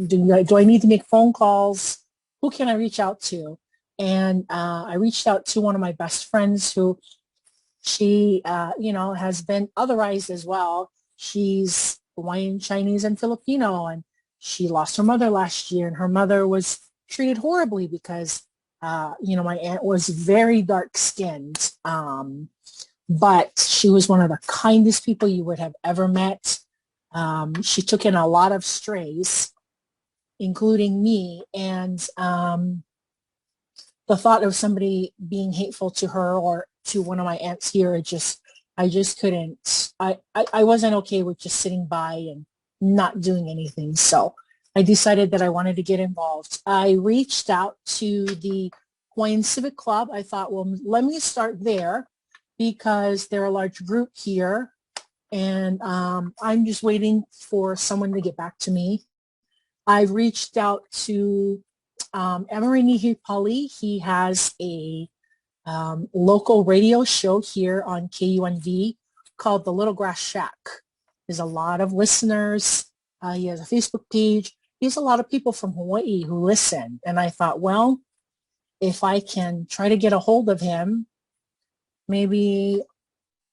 Do I need to make phone calls? Who can I reach out to? And I reached out to one of my best friends who she, has been otherized as well. She's Hawaiian, Chinese, and Filipino, and she lost her mother last year, and her mother was treated horribly because, my aunt was very dark-skinned, but she was one of the kindest people you would have ever met. She took in a lot of strays, including me, and the thought of somebody being hateful to her or to one of my aunts here, I just couldn't. I wasn't okay with just sitting by and not doing anything. So I decided that I wanted to get involved. I reached out to the Hawaiian Civic Club. I thought, well, let me start there because they're a large group here. And I'm just waiting for someone to get back to me. I've reached out to Emery Nihipali. He has a local radio show here on KUNV called The Little Grass Shack. There's a lot of listeners. He has a Facebook page. He has a lot of people from Hawaii who listen. And I thought, well, if I can try to get a hold of him, maybe,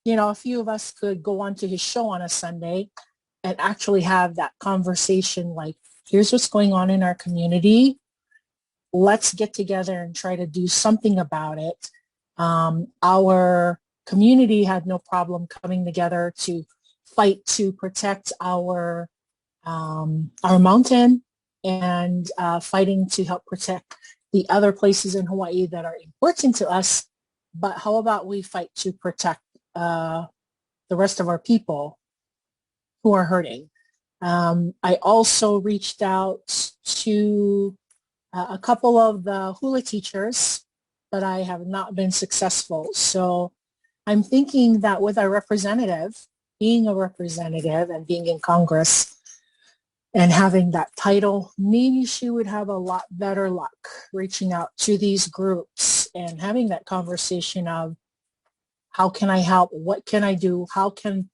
you know, a few of us could go on to his show on a Sunday and actually have that conversation like, here's what's going on in our community. Let's get together and try to do something about it. Our community had no problem coming together to fight to protect our mountain and fighting to help protect the other places in Hawaii that are important to us. But how about we fight to protect the rest of our people who are hurting? I also reached out to a couple of the hula teachers, but I have not been successful. So I'm thinking that with our representative, being a representative and being in Congress and having that title, maybe she would have a lot better luck reaching out to these groups and having that conversation of how can I help? What can I do? How can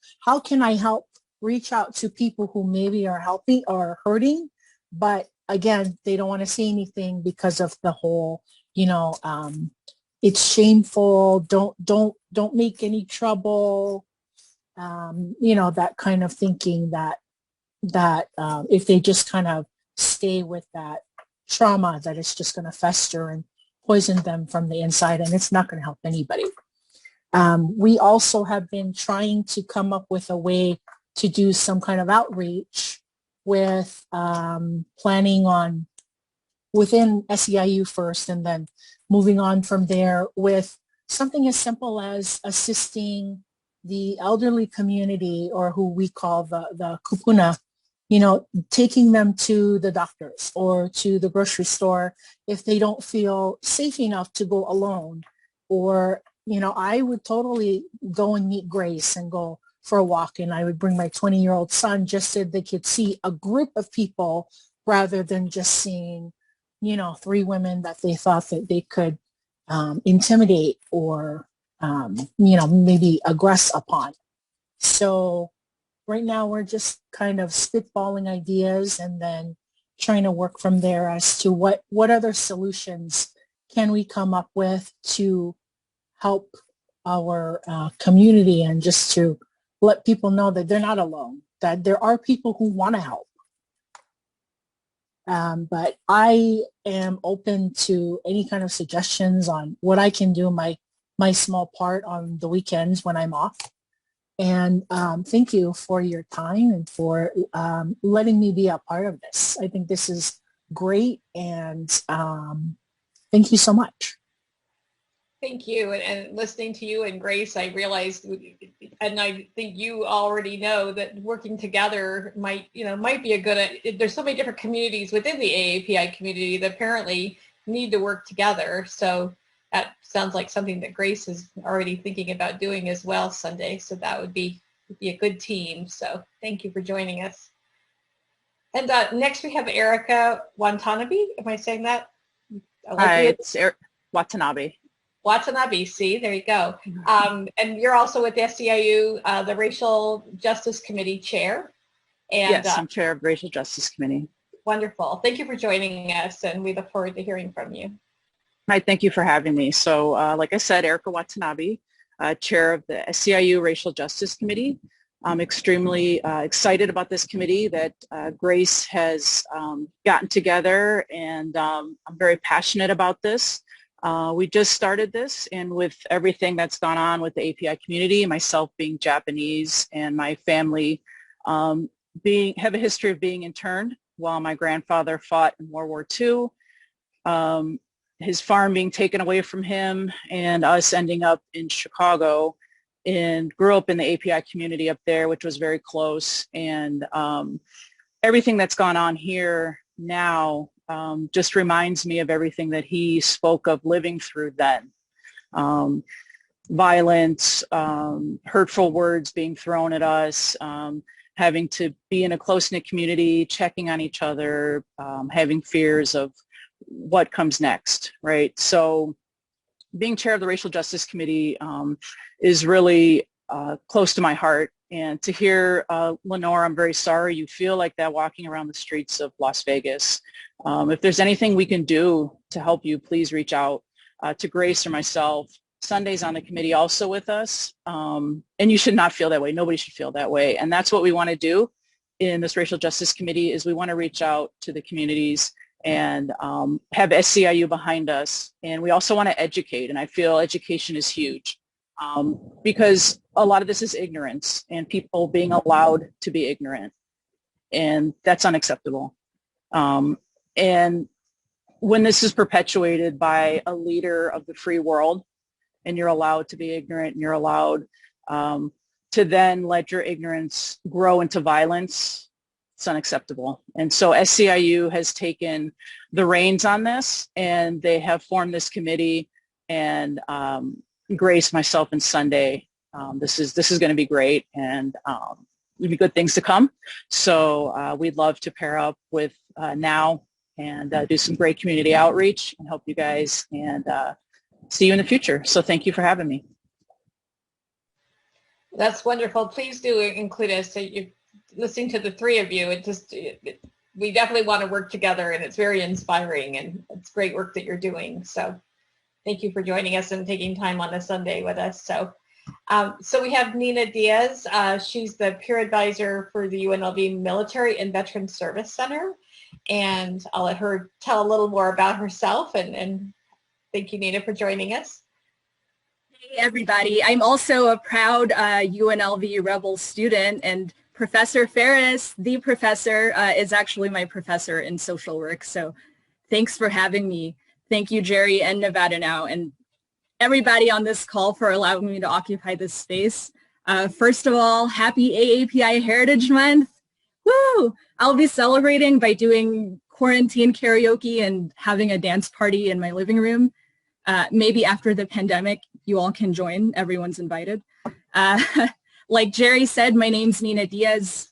I help reach out to people who maybe are helping or hurting, but again, they don't want to say anything because of the whole, you know, it's shameful. Don't make any trouble. You know, that kind of thinking that if they just kind of stay with that trauma, that it's just going to fester and poison them from the inside, and it's not going to help anybody. We also have been trying to come up with a way to do some kind of outreach with planning on within SEIU first and then moving on from there with something as simple as assisting the elderly community, or who we call the kupuna, you know, taking them to the doctors or to the grocery store if they don't feel safe enough to go alone. Or, you know, I would totally go and meet Grace and go for a walk, and I would bring my 20-year-old son just so they could see a group of people rather than just seeing, you know, 3 women that they thought that they could intimidate or, you know, maybe aggress upon. So right now we're just kind of spitballing ideas and then trying to work from there as to what other solutions can we come up with to help our community, and just to let people know that they're not alone, that there are people who want to help. But I am open to any kind of suggestions on what I can do, my small part on the weekends when I'm off. And thank you for your time and for letting me be a part of this. I think this is great, and thank you so much. Thank you. And listening to you and Grace, I realized, and I think you already know, that working together might be a good, there's so many different communities within the AAPI community that apparently need to work together. So that sounds like something that Grace is already thinking about doing as well Sunday. So that would be a good team. So thank you for joining us. And next we have Erica Watanabe. Am I saying that? Hi, it's Watanabe. Watanabe, see, there you go. And you're also with SEIU, the Racial Justice Committee Chair. And, yes, I'm Chair of the Racial Justice Committee. Wonderful. Thank you for joining us, and we look forward to hearing from you. Hi, thank you for having me. So like I said, Erica Watanabe, Chair of the SEIU Racial Justice Committee. I'm extremely excited about this committee that Grace has gotten together, and I'm very passionate about this. We just started this, and with everything that's gone on with the API community, myself being Japanese and my family have a history of being interned while my grandfather fought in World War II, his farm being taken away from him, and us ending up in Chicago, and grew up in the API community up there, which was very close. And everything that's gone on here now just reminds me of everything that he spoke of living through then. Violence, hurtful words being thrown at us, having to be in a close-knit community, checking on each other, having fears of what comes next, right? So being chair of the Racial Justice Committee is really close to my heart. And to hear, Lenore, I'm very sorry you feel like that walking around the streets of Las Vegas. If there's anything we can do to help you, please reach out to Grace or myself. Sunday's on the committee also with us. And you should not feel that way. Nobody should feel that way. And that's what we want to do in this Racial Justice Committee is we want to reach out to the communities and have SCIU behind us. And we also want to educate. And I feel education is huge because a lot of this is ignorance and people being allowed to be ignorant. And that's unacceptable. And when this is perpetuated by a leader of the free world, and you're allowed to be ignorant and you're allowed to then let your ignorance grow into violence, it's unacceptable. And so SCIU has taken the reins on this and they have formed this committee and Grace, myself, and Sunday, this is going to be great and there'll be good things to come. So we'd love to pair up with NOW and do some great community outreach and help you guys and see you in the future. So thank you for having me. That's wonderful. Please do include us. So you listening to the three of you, we definitely want to work together and it's very inspiring and it's great work that you're doing. So thank you for joining us and taking time on a Sunday with us. So we have Nina Diaz. She's the peer advisor for the UNLV Military and Veteran Service Center. And I'll let her tell a little more about herself and thank you, Nina, for joining us. Hey, everybody. I'm also a proud UNLV Rebel student, and Professor Ferris, the professor, is actually my professor in social work. So thanks for having me. Thank you, Jerry and Nevada Now, and everybody on this call for allowing me to occupy this space. First of all, happy AAPI Heritage Month. Woo! I'll be celebrating by doing quarantine karaoke and having a dance party in my living room. Maybe after the pandemic, you all can join. Everyone's invited. Like Jerry said, my name's Nina Diaz.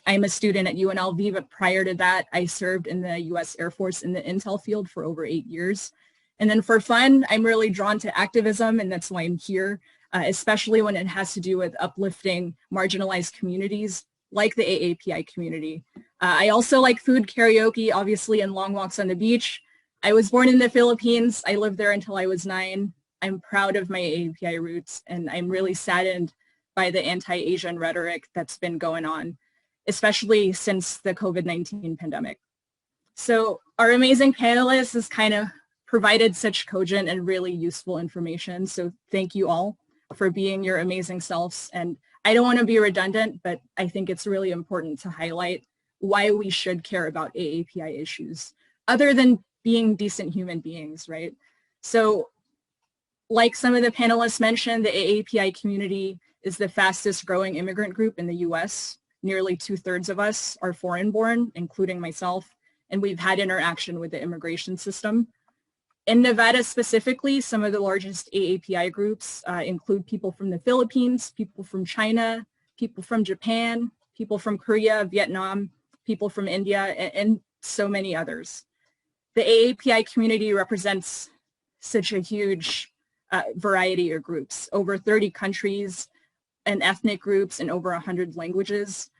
I'm a student at UNLV, but prior to that, I served in the U.S. Air Force in the intel field for over 8 years. And then for fun, I'm really drawn to activism, and that's why I'm here, especially when it has to do with uplifting marginalized communities like the AAPI community. I also like food karaoke, obviously, and long walks on the beach. I was born in the Philippines. I lived there until I was 9. I'm proud of my AAPI roots, and I'm really saddened by the anti-Asian rhetoric that's been going on, especially since the COVID-19 pandemic. So our amazing panelists has kind of provided such cogent and really useful information. So thank you all for being your amazing selves. And I don't want to be redundant, but I think it's really important to highlight why we should care about AAPI issues, other than being decent human beings, right? So like some of the panelists mentioned, the AAPI community is the fastest growing immigrant group in the US. Nearly 2/3 of us are foreign born, including myself, and we've had interaction with the immigration system. In Nevada specifically, some of the largest AAPI groups include people from the Philippines, people from China, people from Japan, people from Korea, Vietnam, people from India, and so many others. The AAPI community represents such a huge variety of groups, over 30 countries and ethnic groups in over 100 languages.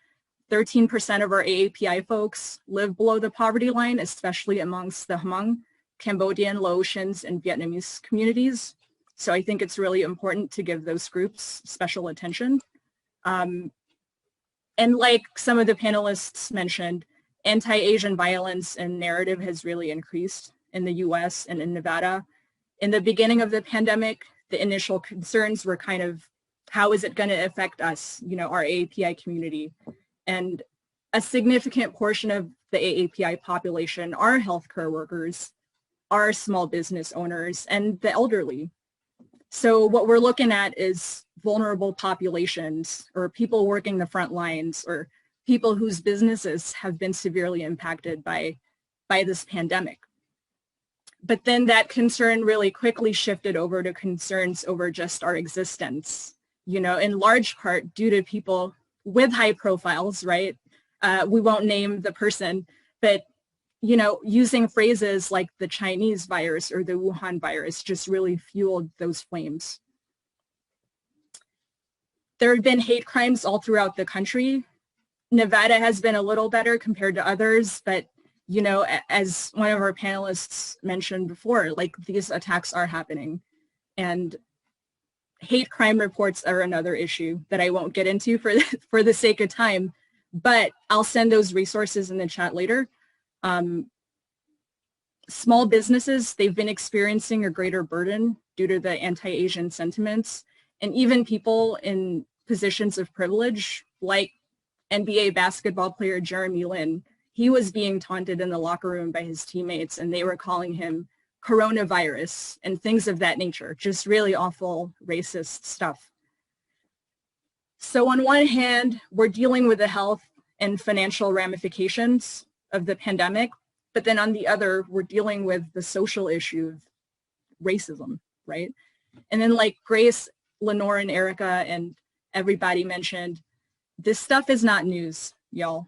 13% of our AAPI folks live below the poverty line, especially amongst the Hmong, Cambodian, Laotians, and Vietnamese communities. So I think it's really important to give those groups special attention. And like some of the panelists mentioned, anti-Asian violence and narrative has really increased in the US and in Nevada. In the beginning of the pandemic, the initial concerns were kind of, how is it going to affect us, our AAPI community? And a significant portion of the AAPI population are healthcare workers, are small business owners, and the elderly. So what we're looking at is vulnerable populations, or people working the front lines, or people whose businesses have been severely impacted by by this pandemic. But then that concern really quickly shifted over to concerns over just our existence, you know, in large part due to people with high profiles, right? We won't name the person, but, you know, using phrases like the Chinese virus or the Wuhan virus just really fueled those flames. There have been hate crimes all throughout the country. Nevada has been a little better compared to others, but you know, as one of our panelists mentioned before, like these attacks are happening, and hate crime reports are another issue that I won't get into for the sake of time, but I'll send those resources in the chat later. Small businesses, they've been experiencing a greater burden due to the anti-Asian sentiments, and even people in positions of privilege, like NBA basketball player Jeremy Lin. He was being taunted in the locker room by his teammates, and they were calling him coronavirus and things of that nature, just really awful racist stuff. So on one hand, we're dealing with the health and financial ramifications of the pandemic, but then on the other, we're dealing with the social issue of racism, right? And then like Grace, Lenore, and Erica, and everybody mentioned, this stuff is not news, y'all.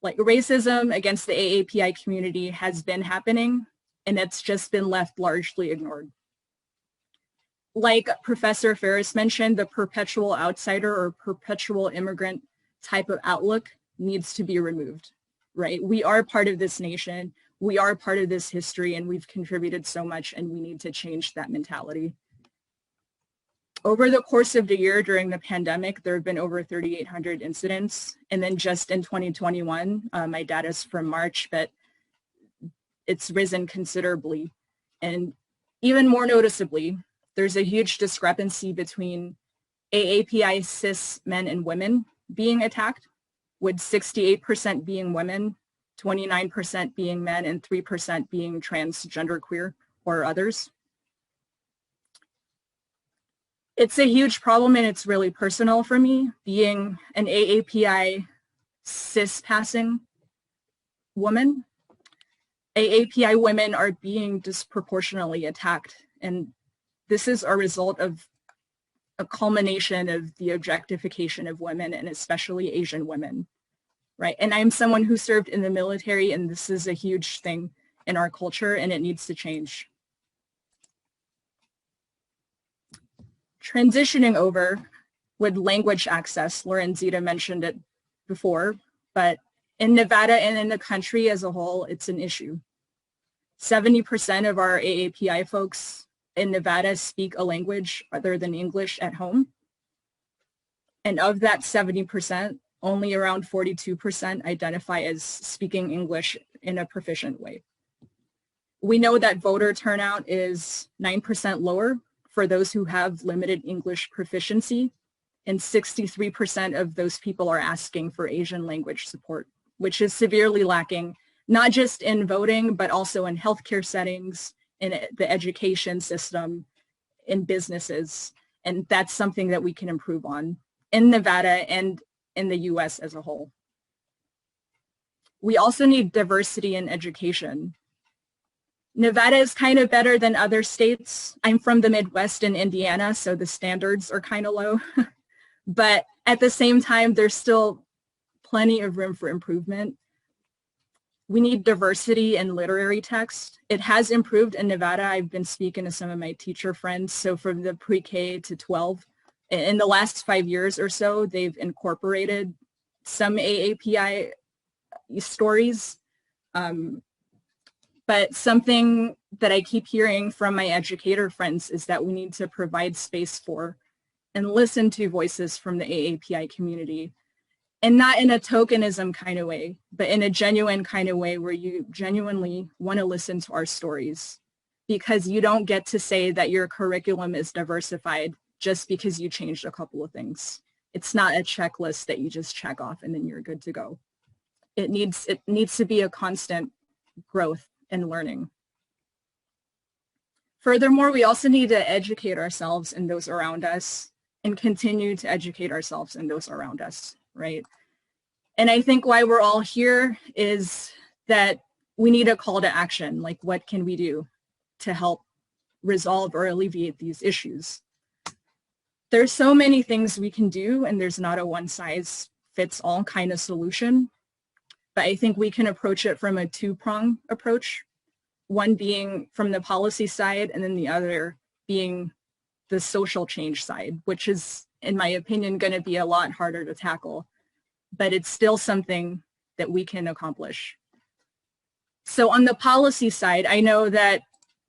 Like racism against the AAPI community has been happening, and it's just been left largely ignored. Like Professor Ferris mentioned, the perpetual outsider or perpetual immigrant type of outlook needs to be removed, right? We are part of this nation, we are part of this history, and we've contributed so much, and we need to change that mentality. Over the course of the year during the pandemic, there have been over 3,800 incidents. And then just in 2021, my data's from March, but it's risen considerably. And even more noticeably, there's a huge discrepancy between AAPI cis men and women being attacked, with 68% being women, 29% being men, and 3% being transgender queer or others. It's a huge problem, and it's really personal for me, being an AAPI cis-passing woman. AAPI women are being disproportionately attacked, and this is a result of a culmination of the objectification of women, and especially Asian women, right? And I'm someone who served in the military, and this is a huge thing in our culture, and it needs to change. Transitioning over with language access, Lorenzita mentioned it before, but in Nevada and in the country as a whole, it's an issue. 70% of our AAPI folks in Nevada speak a language other than English at home. And of that 70%, only around 42% identify as speaking English in a proficient way. We know that voter turnout is 9% lower for those who have limited English proficiency, and 63% of those people are asking for Asian language support, which is severely lacking, not just in voting, but also in healthcare settings, in the education system, in businesses. And that's something that we can improve on in Nevada and in the US as a whole. We also need diversity in education. Nevada is kind of better than other states. I'm from the Midwest in Indiana, so the standards are kind of low. But at the same time, there's still plenty of room for improvement. We need diversity in literary text. It has improved in Nevada. I've been speaking to some of my teacher friends. So from the pre-K to 12, in the last 5 years or so, they've incorporated some AAPI stories. But something that I keep hearing from my educator friends is that we need to provide space for and listen to voices from the AAPI community, and not in a tokenism kind of way, but in a genuine kind of way where you genuinely want to listen to our stories, because you don't get to say that your curriculum is diversified just because you changed a couple of things. It's not a checklist that you just check off and then you're good to go. It needs to be a constant growth and learning. Furthermore, we also need to educate ourselves and those around us, and continue to educate ourselves and those around us, right? And I think why we're all here is that we need a call to action. Like, what can we do to help resolve or alleviate these issues? There's so many things we can do, and there's not a one-size-fits-all kind of solution. But I think we can approach it from a two-prong approach, one being from the policy side, and then the other being the social change side, which is, in my opinion, going to be a lot harder to tackle. But it's still something that we can accomplish. So on the policy side, I know that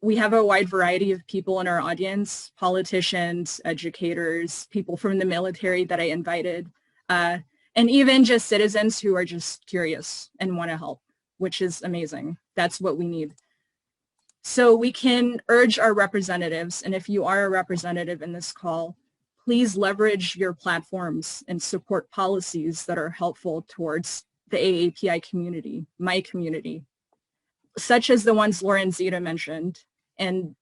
we have a wide variety of people in our audience, politicians, educators, people from the military that I invited, and even just citizens who are just curious and want to help, which is amazing. That's what we need. So we can urge our representatives, and if you are a representative in this call, please leverage your platforms and support policies that are helpful towards the AAPI community, my community, such as the ones Lorenzita mentioned. And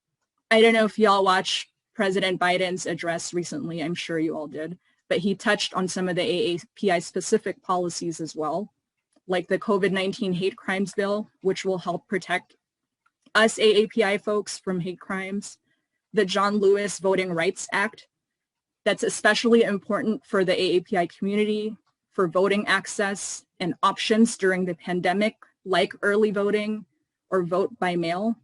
I don't know if y'all watched President Biden's address recently, I'm sure you all did, but he touched on some of the AAPI specific policies as well, like the COVID-19 hate crimes bill, which will help protect us AAPI folks from hate crimes, the John Lewis Voting Rights Act, that's especially important for the AAPI community, for voting access and options during the pandemic, like early voting or vote by mail.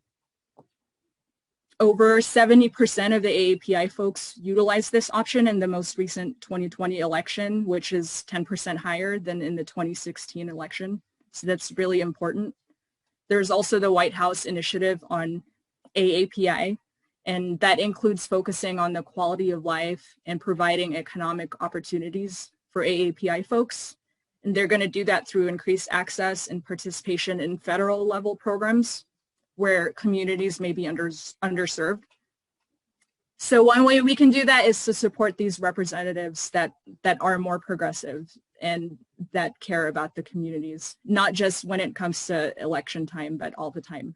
Over 70% of the AAPI folks utilized this option in the most recent 2020 election, which is 10% higher than in the 2016 election. So that's really important. There's also the White House initiative on AAPI, and that includes focusing on the quality of life and providing economic opportunities for AAPI folks. And they're going to do that through increased access and participation in federal level programs where communities may be underserved. So one way we can do that is to support these representatives that are more progressive and that care about the communities, not just when it comes to election time, but all the time.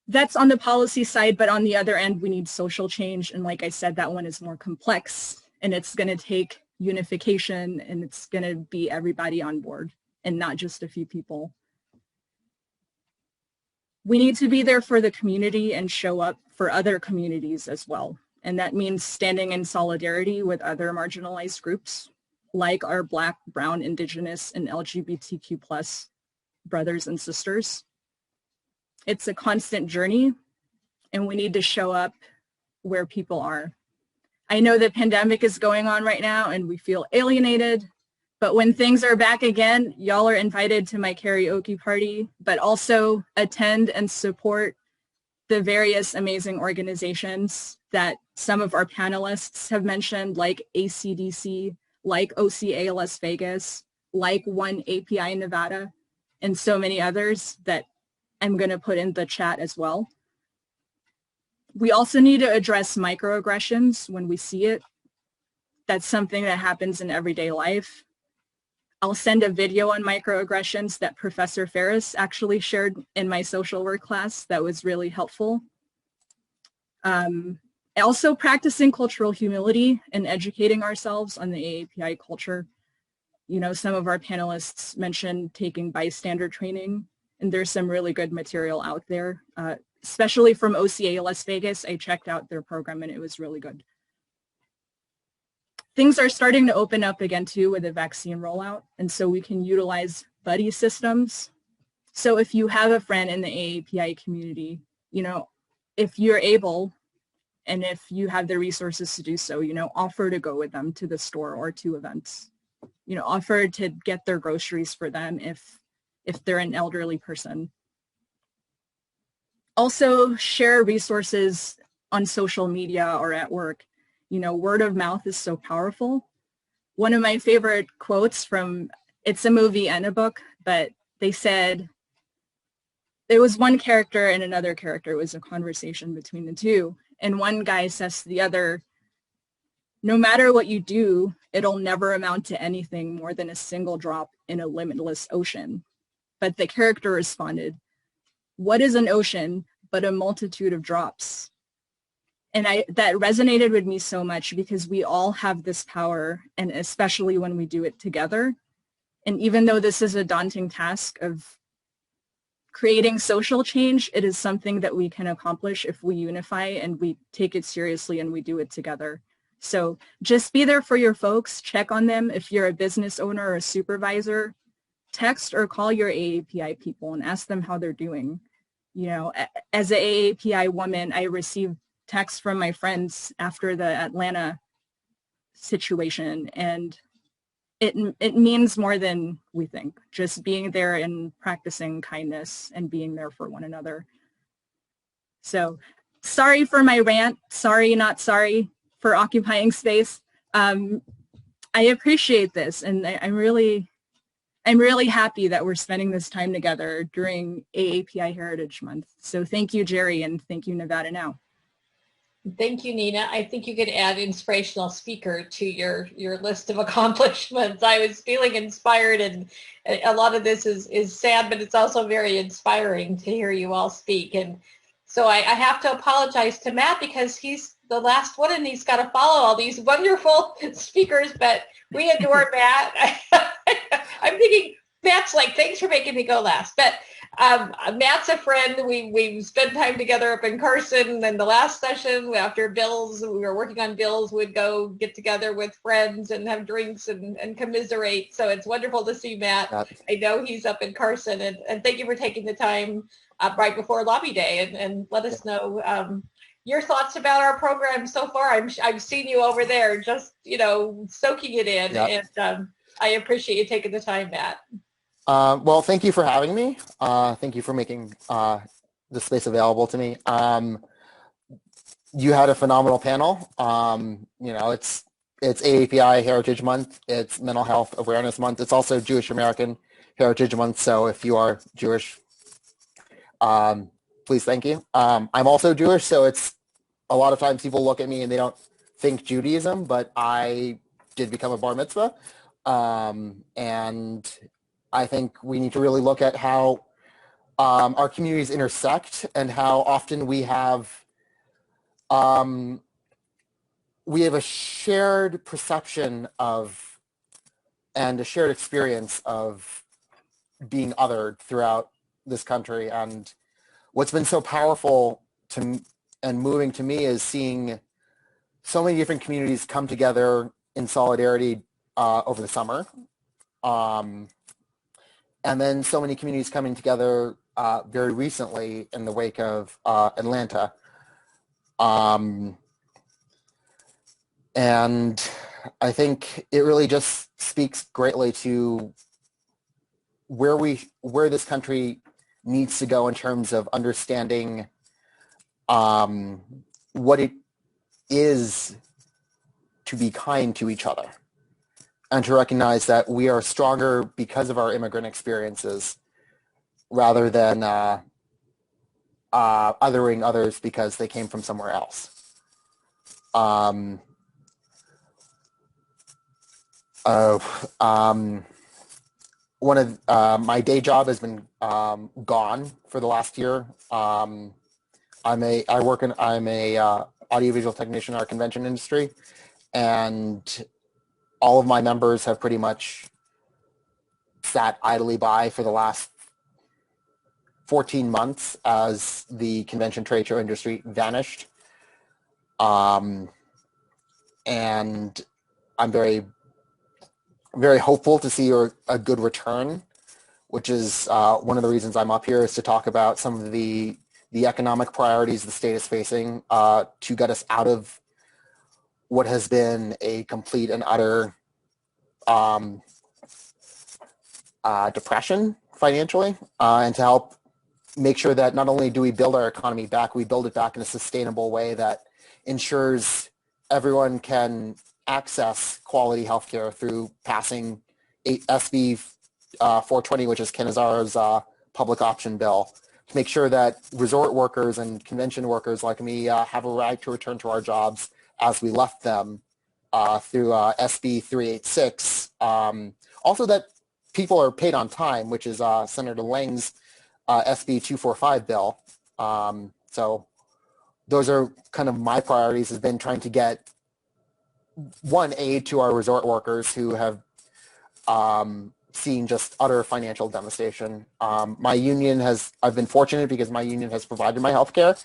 That's on the policy side, but on the other end, we need social change. And like I said, that one is more complex, and it's going to take unification, and it's going to be everybody on board and not just a few people. We need to be there for the community and show up for other communities as well. And that means standing in solidarity with other marginalized groups, like our Black, Brown, Indigenous, and LGBTQ+ brothers and sisters. It's a constant journey, and we need to show up where people are. I know the pandemic is going on right now, and we feel alienated, but when things are back again, y'all are invited to my karaoke party, but also attend and support the various amazing organizations that some of our panelists have mentioned, like ACDC, like OCA Las Vegas, like One API Nevada, and so many others that I'm going to put in the chat as well. We also need to address microaggressions when we see it. That's something that happens in everyday life. I'll send a video on microaggressions that Professor Ferris actually shared in my social work class that was really helpful. Also practicing cultural humility and educating ourselves on the AAPI culture. You know, some of our panelists mentioned taking bystander training, and there's some really good material out there, especially from OCA Las Vegas. I checked out their program and it was really good. Things are starting to open up again too with the vaccine rollout, and so we can utilize buddy systems. So if you have a friend in the AAPI community, you know, if you're able and if you have the resources to do so, you know, offer to go with them to the store or to events. You know, offer to get their groceries for them if they're an elderly person. Also share resources on social media or at work. You know, word of mouth is so powerful. One of my favorite quotes from, it's a movie and a book, but they said, there was one character and another character. It was a conversation between the two. And one guy says to the other, no matter what you do, it'll never amount to anything more than a single drop in a limitless ocean. But the character responded, what is an ocean but a multitude of drops? And that resonated with me so much because we all have this power, and especially when we do it together. And even though this is a daunting task of creating social change, it is something that we can accomplish if we unify and we take it seriously and we do it together. So just be there for your folks, check on them. If you're a business owner or a supervisor, text or call your AAPI people and ask them how they're doing. You know, as an AAPI woman, I received texts from my friends after the Atlanta situation, and it means more than we think, just being there and practicing kindness and being there for one another. So sorry for my rant. Sorry, not sorry for occupying space. I appreciate this, and I'm really happy that we're spending this time together during AAPI Heritage Month. So thank you, Jerry, and thank you, Nevada Now. Thank you, Nina. I think you could add inspirational speaker to your list of accomplishments. I was feeling inspired, and a lot of this is sad, but it's also very inspiring to hear you all speak. And so I have to apologize to Matt because he's the last one and he's got to follow all these wonderful speakers, but we adore Matt. I'm thinking, Matt's like, thanks for making me go last. But Matt's a friend. We spent time together up in Carson. And the last session after bills, we were working on bills, we'd go get together with friends and have drinks and commiserate. So it's wonderful to see Matt. Yep. I know he's up in Carson. And thank you for taking the time right before Lobby Day and let us know your thoughts about our program so far. I've seen you over there just, soaking it in. Yep. And I appreciate you taking the time, Matt. Well, thank you for having me. Thank you for making the space available to me. You had a phenomenal panel. It's AAPI Heritage Month. It's Mental Health Awareness Month. It's also Jewish American Heritage Month. So if you are Jewish, please thank you. I'm also Jewish, so it's a lot of times people look at me and they don't think Judaism, but I did become a bar mitzvah. And I think we need to really look at how our communities intersect and how often we have a shared perception of and a shared experience of being othered throughout this country. And what's been so powerful and moving to me is seeing so many different communities come together in solidarity over the summer. And then so many communities coming together very recently in the wake of Atlanta. And I think it really just speaks greatly to where this country needs to go in terms of understanding what it is to be kind to each other, and to recognize that we are stronger because of our immigrant experiences rather than othering others because they came from somewhere else. One of my day job has been gone for the last year. I'm a audiovisual technician in our convention industry, and all of my members have pretty much sat idly by for the last 14 months as the convention trade show industry vanished. And I'm very, very hopeful to see a good return, which is one of the reasons I'm up here, is to talk about some of the economic priorities the state is facing to get us out of what has been a complete and utter depression financially, and to help make sure that not only do we build our economy back, we build it back in a sustainable way that ensures everyone can access quality healthcare through passing SB 420, which is Ken Azara's public option bill, to make sure that resort workers and convention workers like me have a right to return to our jobs as we left them through SB 386. Also that people are paid on time, which is Senator Lang's SB 245 bill. So those are kind of my priorities, has been trying to get, one, aid to our resort workers who have seeing just utter financial devastation. My union I've been fortunate because my union has provided my health care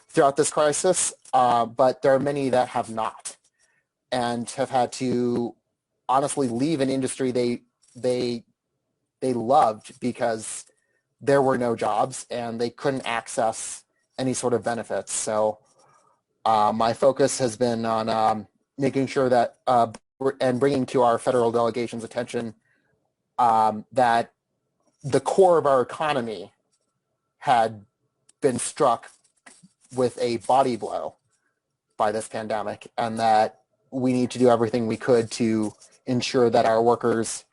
throughout this crisis, but there are many that have not and have had to honestly leave an industry they loved because there were no jobs and they couldn't access any sort of benefits. So my focus has been on making sure that and bringing to our federal delegation's attention that the core of our economy had been struck with a body blow by this pandemic, and that we need to do everything we could to ensure that our workers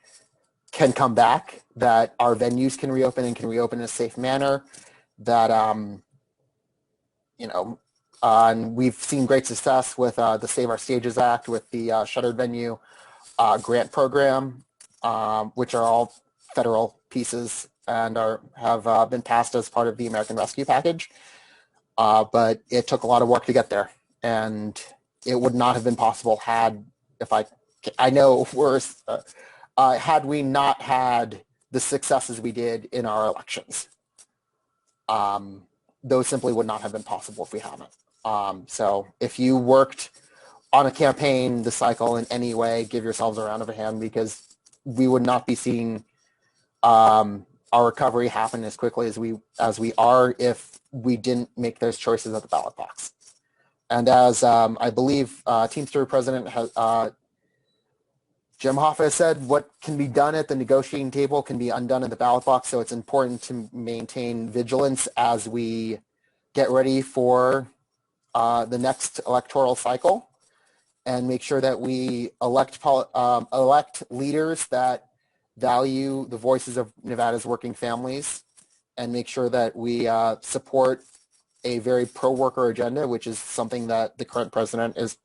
can come back, that our venues can reopen and can reopen in a safe manner, that, and we've seen great success with the Save Our Stages Act, with the Shuttered Venue grant program, which are all federal pieces and have been passed as part of the American Rescue Package. But it took a lot of work to get there, and it would not have been possible had we not had the successes we did in our elections. Those simply would not have been possible if we haven't. So if you worked on a campaign this cycle in any way, give yourselves a round of a hand, because we would not be seeing our recovery happen as quickly as we are if we didn't make those choices at the ballot box. And as I believe Teamster President Jim Hoffa has said, what can be done at the negotiating table can be undone at the ballot box. So it's important to maintain vigilance as we get ready for the next electoral cycle, and make sure that we elect leaders that value the voices of Nevada's working families, and make sure that we support a very pro-worker agenda, which is something that the current president is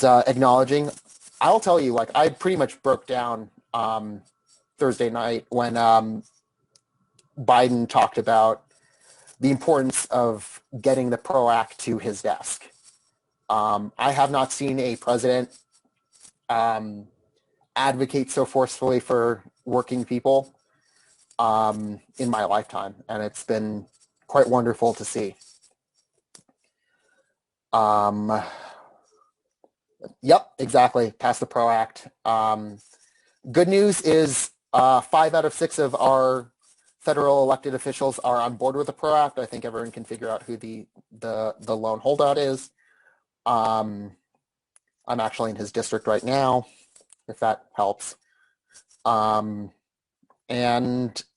acknowledging. I'll tell you, I pretty much broke down Thursday night when Biden talked about the importance of getting the PRO Act to his desk. I have not seen a president advocate so forcefully for working people in my lifetime, and it's been quite wonderful to see. Yep, exactly. Pass the PRO Act. Good news is 5 out of 6 of our federal elected officials are on board with the PRO Act. I think everyone can figure out who the lone holdout is. I'm actually in his district right now, if that helps. And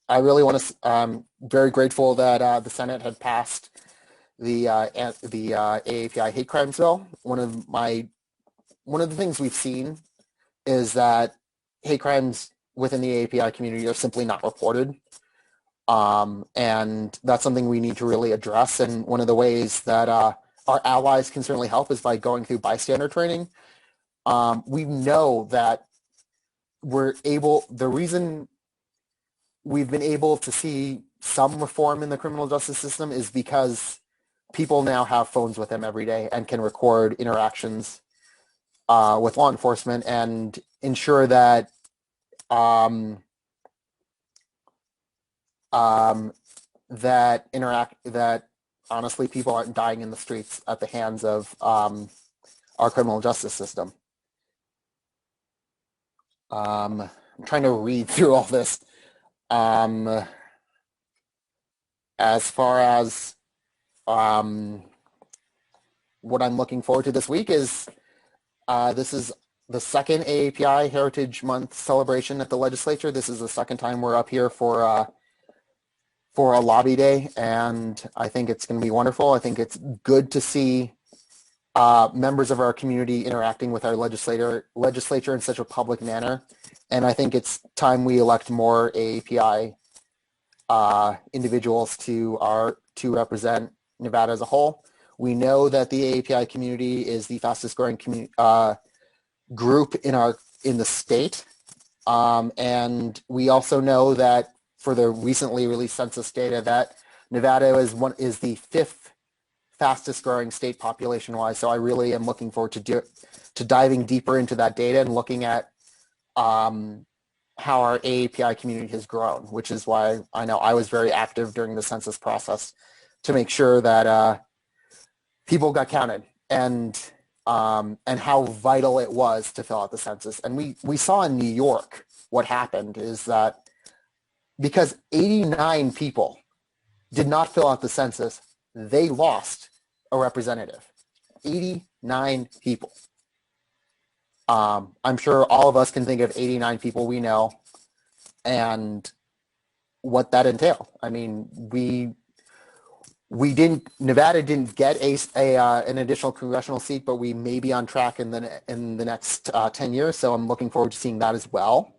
I really want to, I'm very grateful that the Senate had passed the AAPI hate crimes bill. One of the things we've seen is that hate crimes within the AAPI community are simply not reported. And that's something we need to really address. And one of the ways that our allies can certainly help is by going through bystander training. We know that the reason we've been able to see some reform in the criminal justice system is because people now have phones with them every day and can record interactions with law enforcement and ensure that that honestly people aren't dying in the streets at the hands of our criminal justice system. I'm trying to read through all this. As far as what I'm looking forward to this week is this is the second AAPI Heritage Month celebration at the legislature. This is the second time we're up here for a lobby day, and I think it's going to be wonderful. I think it's good to see members of our community interacting with our legislature in such a public manner, and I think it's time we elect more AAPI individuals to represent Nevada as a whole. We know that the AAPI community is the fastest growing group in the state, and we also know that for the recently released census data that Nevada is the 5th fastest growing state population wise. So I really am looking forward to diving deeper into that data and looking at how our AAPI community has grown, which is why I know I was very active during the census process to make sure that people got counted and how vital it was to fill out the census. And we saw in New York what happened is that because 89 people did not fill out the census, they lost a representative. 89 people. I'm sure all of us can think of 89 people we know and what that entailed. I mean, Nevada didn't get an additional congressional seat, but we may be on track in the next 10 years. So I'm looking forward to seeing that as well.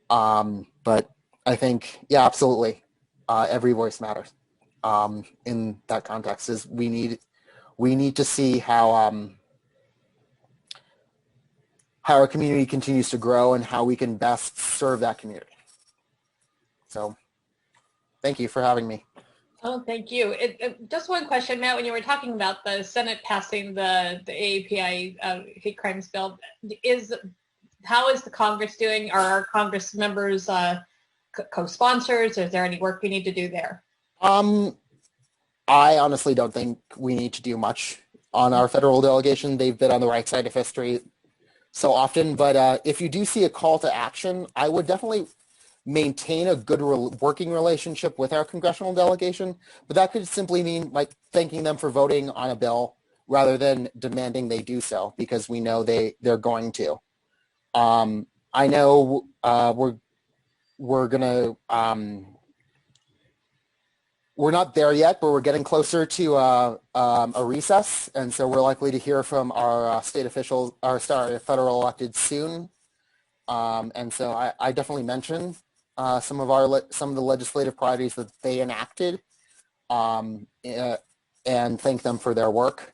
But I think, yeah, absolutely. Every voice matters. In that context is we need to see how our community continues to grow and how we can best serve that community. So thank you for having me. Oh, thank you. Just one question, Matt, when you were talking about the Senate passing the AAPI hate crimes bill, how is the Congress doing? Are our Congress members co-sponsors? Is there any work we need to do there? I honestly don't think we need to do much on our federal delegation. They've been on the right side of history so often, but if you do see a call to action, I would definitely maintain a good working relationship with our congressional delegation, but that could simply mean like thanking them for voting on a bill rather than demanding they do so, because we know they're going to. I know we're not there yet, but we're getting closer to a recess, and so we're likely to hear from our state officials, federal elected soon. And so I definitely mentioned some of the legislative priorities that they enacted, and thank them for their work.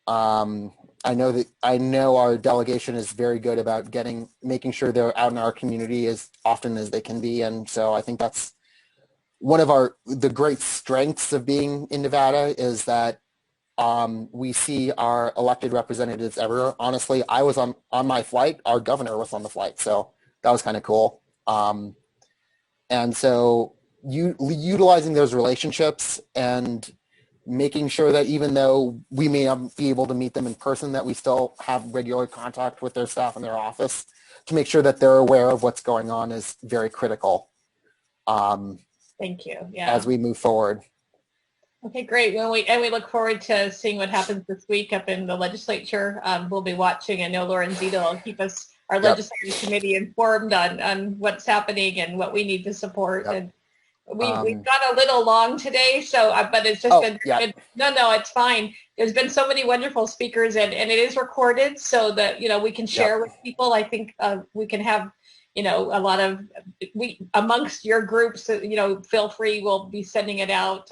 I know our delegation is very good about making sure they're out in our community as often as they can be, and so I think that's one of the great strengths of being in Nevada is that we see our elected representatives everywhere. Honestly, I was on my flight. Our governor was on the flight, so that was kind of cool. And so utilizing those relationships and making sure that even though we may not be able to meet them in person, that we still have regular contact with their staff in their office to make sure that they're aware of what's going on is very critical. Thank you. Yeah. As we move forward. Okay, great. Well, we look forward to seeing what happens this week up in the legislature. We'll be watching. I know Lauren Zito will keep our legislative committee informed on what's happening and what we need to support. Yep. And we've got a little long today, so but it's just been good. No, it's fine. There's been so many wonderful speakers, and it is recorded so that we can share with people. I think we can have a lot of amongst your groups. Feel free. We'll be sending it out.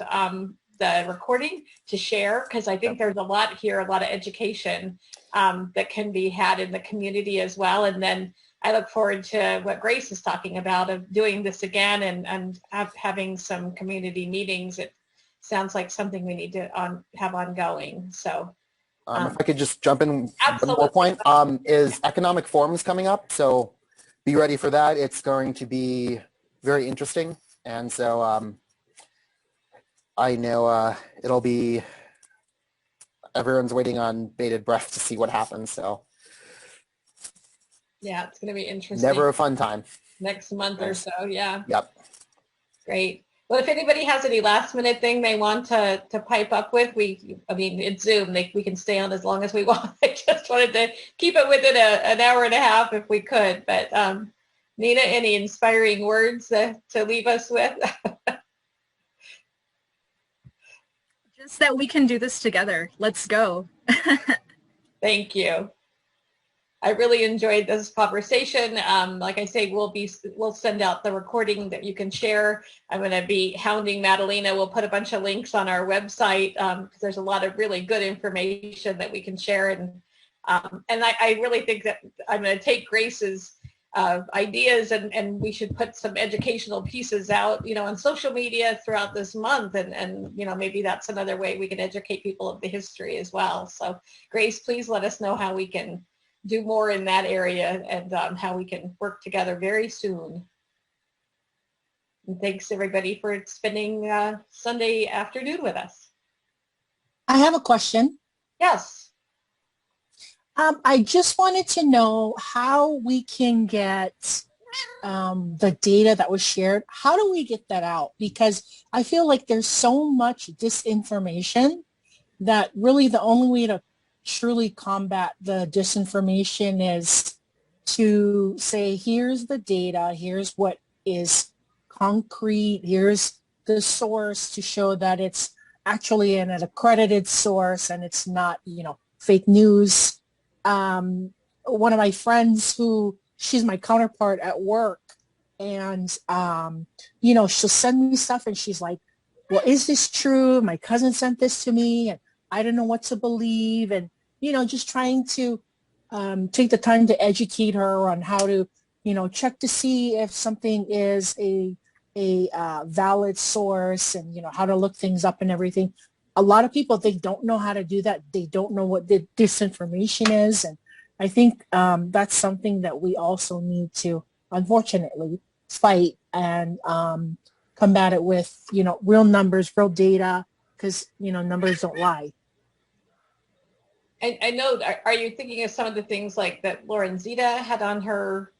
The recording to share, because I think there's a lot here, a lot of education that can be had in the community as well. And then I look forward to what Grace is talking about of doing this again and having some community meetings. It sounds like something we need to have ongoing. So if I could just jump in absolutely. One more point, is economic forums coming up. So be ready for that. It's going to be very interesting. And so I know it'll be, everyone's waiting on bated breath to see what happens. So yeah, it's going to be interesting. Never a fun time. Next month or so, yeah. Yep. Great. Well, if anybody has any last minute thing they want to pipe up with, it's Zoom. We can stay on as long as we want. I just wanted to keep it within an hour and a half if we could. But Nina, any inspiring words to leave us with? Just that we can do this together. Let's go. Thank you. I really enjoyed this conversation. Like I say, we'll send out the recording that you can share. I'm going to be hounding Madalena. We'll put a bunch of links on our website because there's a lot of really good information that we can share. And I really think that I'm going to take Grace's ideas and we should put some educational pieces out, on social media throughout this month. And maybe that's another way we can educate people of the history as well. So Grace, please let us know how we can do more in that area and how we can work together very soon. And thanks everybody for spending Sunday afternoon with us. I have a question. Yes. I just wanted to know how we can get the data that was shared. How do we get that out? Because I feel like there's so much disinformation that really the only way to truly combat the disinformation is to say, here's the data, here's what is concrete, here's the source to show that it's actually an accredited source and it's not, fake news. One of my friends she's my counterpart at work, and, she'll send me stuff and she's like, well, is this true? My cousin sent this to me and I don't know what to believe. And, just trying to take the time to educate her on how to, check to see if something is a valid source and, how to look things up and everything. A lot of people, they don't know how to do that. They don't know what the disinformation is. And I think that's something that we also need to, unfortunately, fight and combat it with, real numbers, real data, because, numbers don't lie. I know, are you thinking of some of the things like that Lauren Zita had on her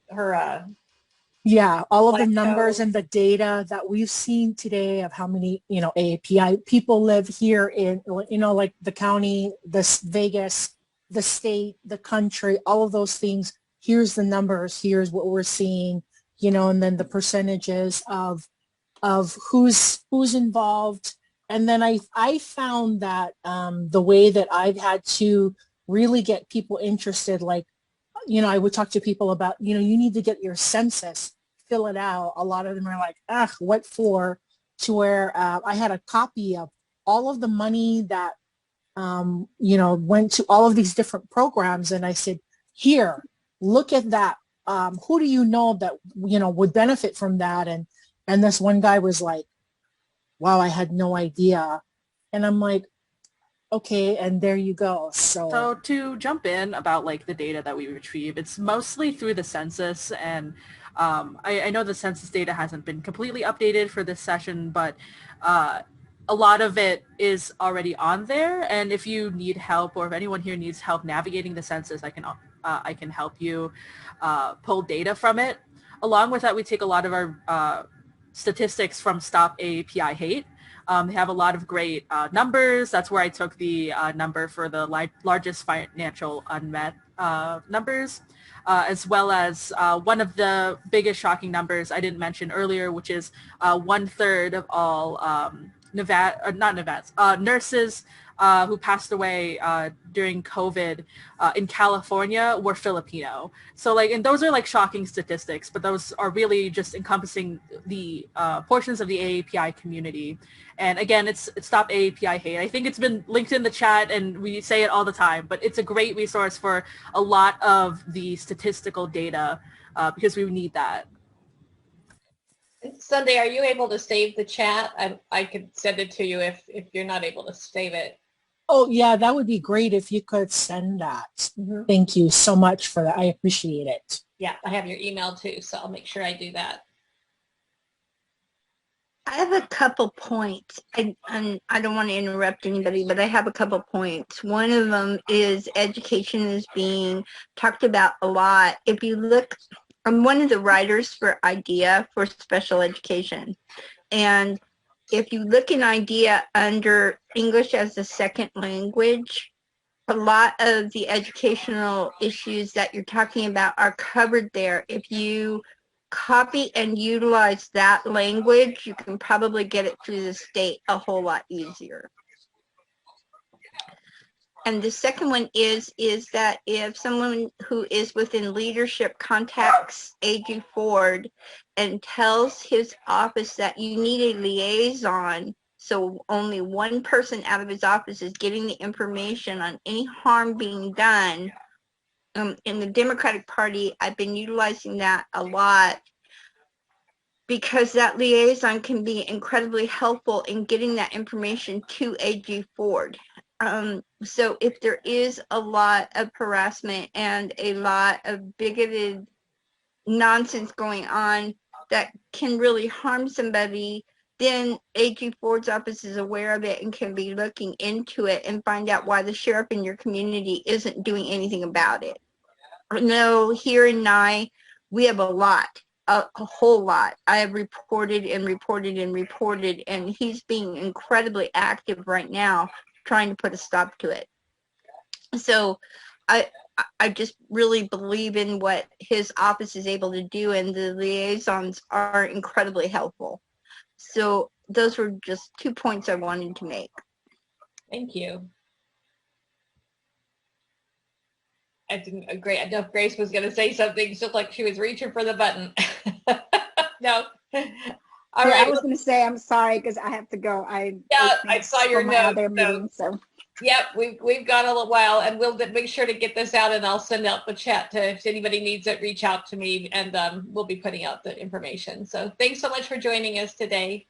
yeah, all of the numbers and the data that we've seen today of how many, AAPI people live here in, like the county, this Vegas, the state, the country, all of those things. Here's the numbers. Here's what we're seeing, and then the percentages of who's involved. And then I found that the way that I've had to really get people interested, like, I would talk to people about, you need to get your census, fill it out. A lot of them are like, what for? To where I had a copy of all of the money that, went to all of these different programs. And I said, here, look at that. Who do you know that, would benefit from that? And this one guy was like, wow, I had no idea. And I'm like, okay, and there you go. So to jump in about like the data that we retrieve, it's mostly through the census, and I know the census data hasn't been completely updated for this session, but a lot of it is already on there. And if you need help, or if anyone here needs help navigating the census, I can help you pull data from it. Along with that, we take a lot of our statistics from Stop AAPI Hate. They have a lot of great numbers. That's where I took the number for the largest financial unmet numbers, as well as one of the biggest shocking numbers I didn't mention earlier, which is 1/3 of all nurses who passed away during COVID in California were Filipino. So and those are shocking statistics, but those are really just encompassing the portions of the AAPI community. And again, it's Stop AAPI Hate. I think it's been linked in the chat and we say it all the time, but it's a great resource for a lot of the statistical data because we need that. Sunday, are you able to save the chat? I could send it to you if you're not able to save it. Oh, yeah, that would be great if you could send that. Mm-hmm. Thank you so much for that. I appreciate it. Yeah, I have your email too, so I'll make sure I do that. I have a couple points, and I don't want to interrupt anybody, but I have a couple points. One of them is education is being talked about a lot. If you look, I'm one of the writers for IDEA for special education, and if you look in IDEA under English as a second language, a lot of the educational issues that you're talking about are covered there. If you copy and utilize that language, you can probably get it through the state a whole lot easier. And the second one is that if someone who is within leadership contacts AG Ford and tells his office that you need a liaison, so only one person out of his office is getting the information on any harm being done, in the Democratic Party, I've been utilizing that a lot because that liaison can be incredibly helpful in getting that information to AG Ford. So if there is a lot of harassment and a lot of bigoted nonsense going on that can really harm somebody, then AG Ford's office is aware of it and can be looking into it and find out why the sheriff in your community isn't doing anything about it. No, here in Nye, we have a whole lot. I have reported and reported and reported, and he's being incredibly active right now trying to put a stop to it. So I just really believe in what his office is able to do, and the liaisons are incredibly helpful. So those were just 2 points I wanted to make. Thank you. I didn't agree. I know Grace was going to say something. She looked like she was reaching for the button. No. All Yeah, right. I was going to say, I'm sorry because I have to go. I saw your note. meeting, so. Yep, we've got a little while, and we'll make sure to get this out, and I'll send out the chat to, if anybody needs it, reach out to me, and we'll be putting out the information. So thanks so much for joining us today.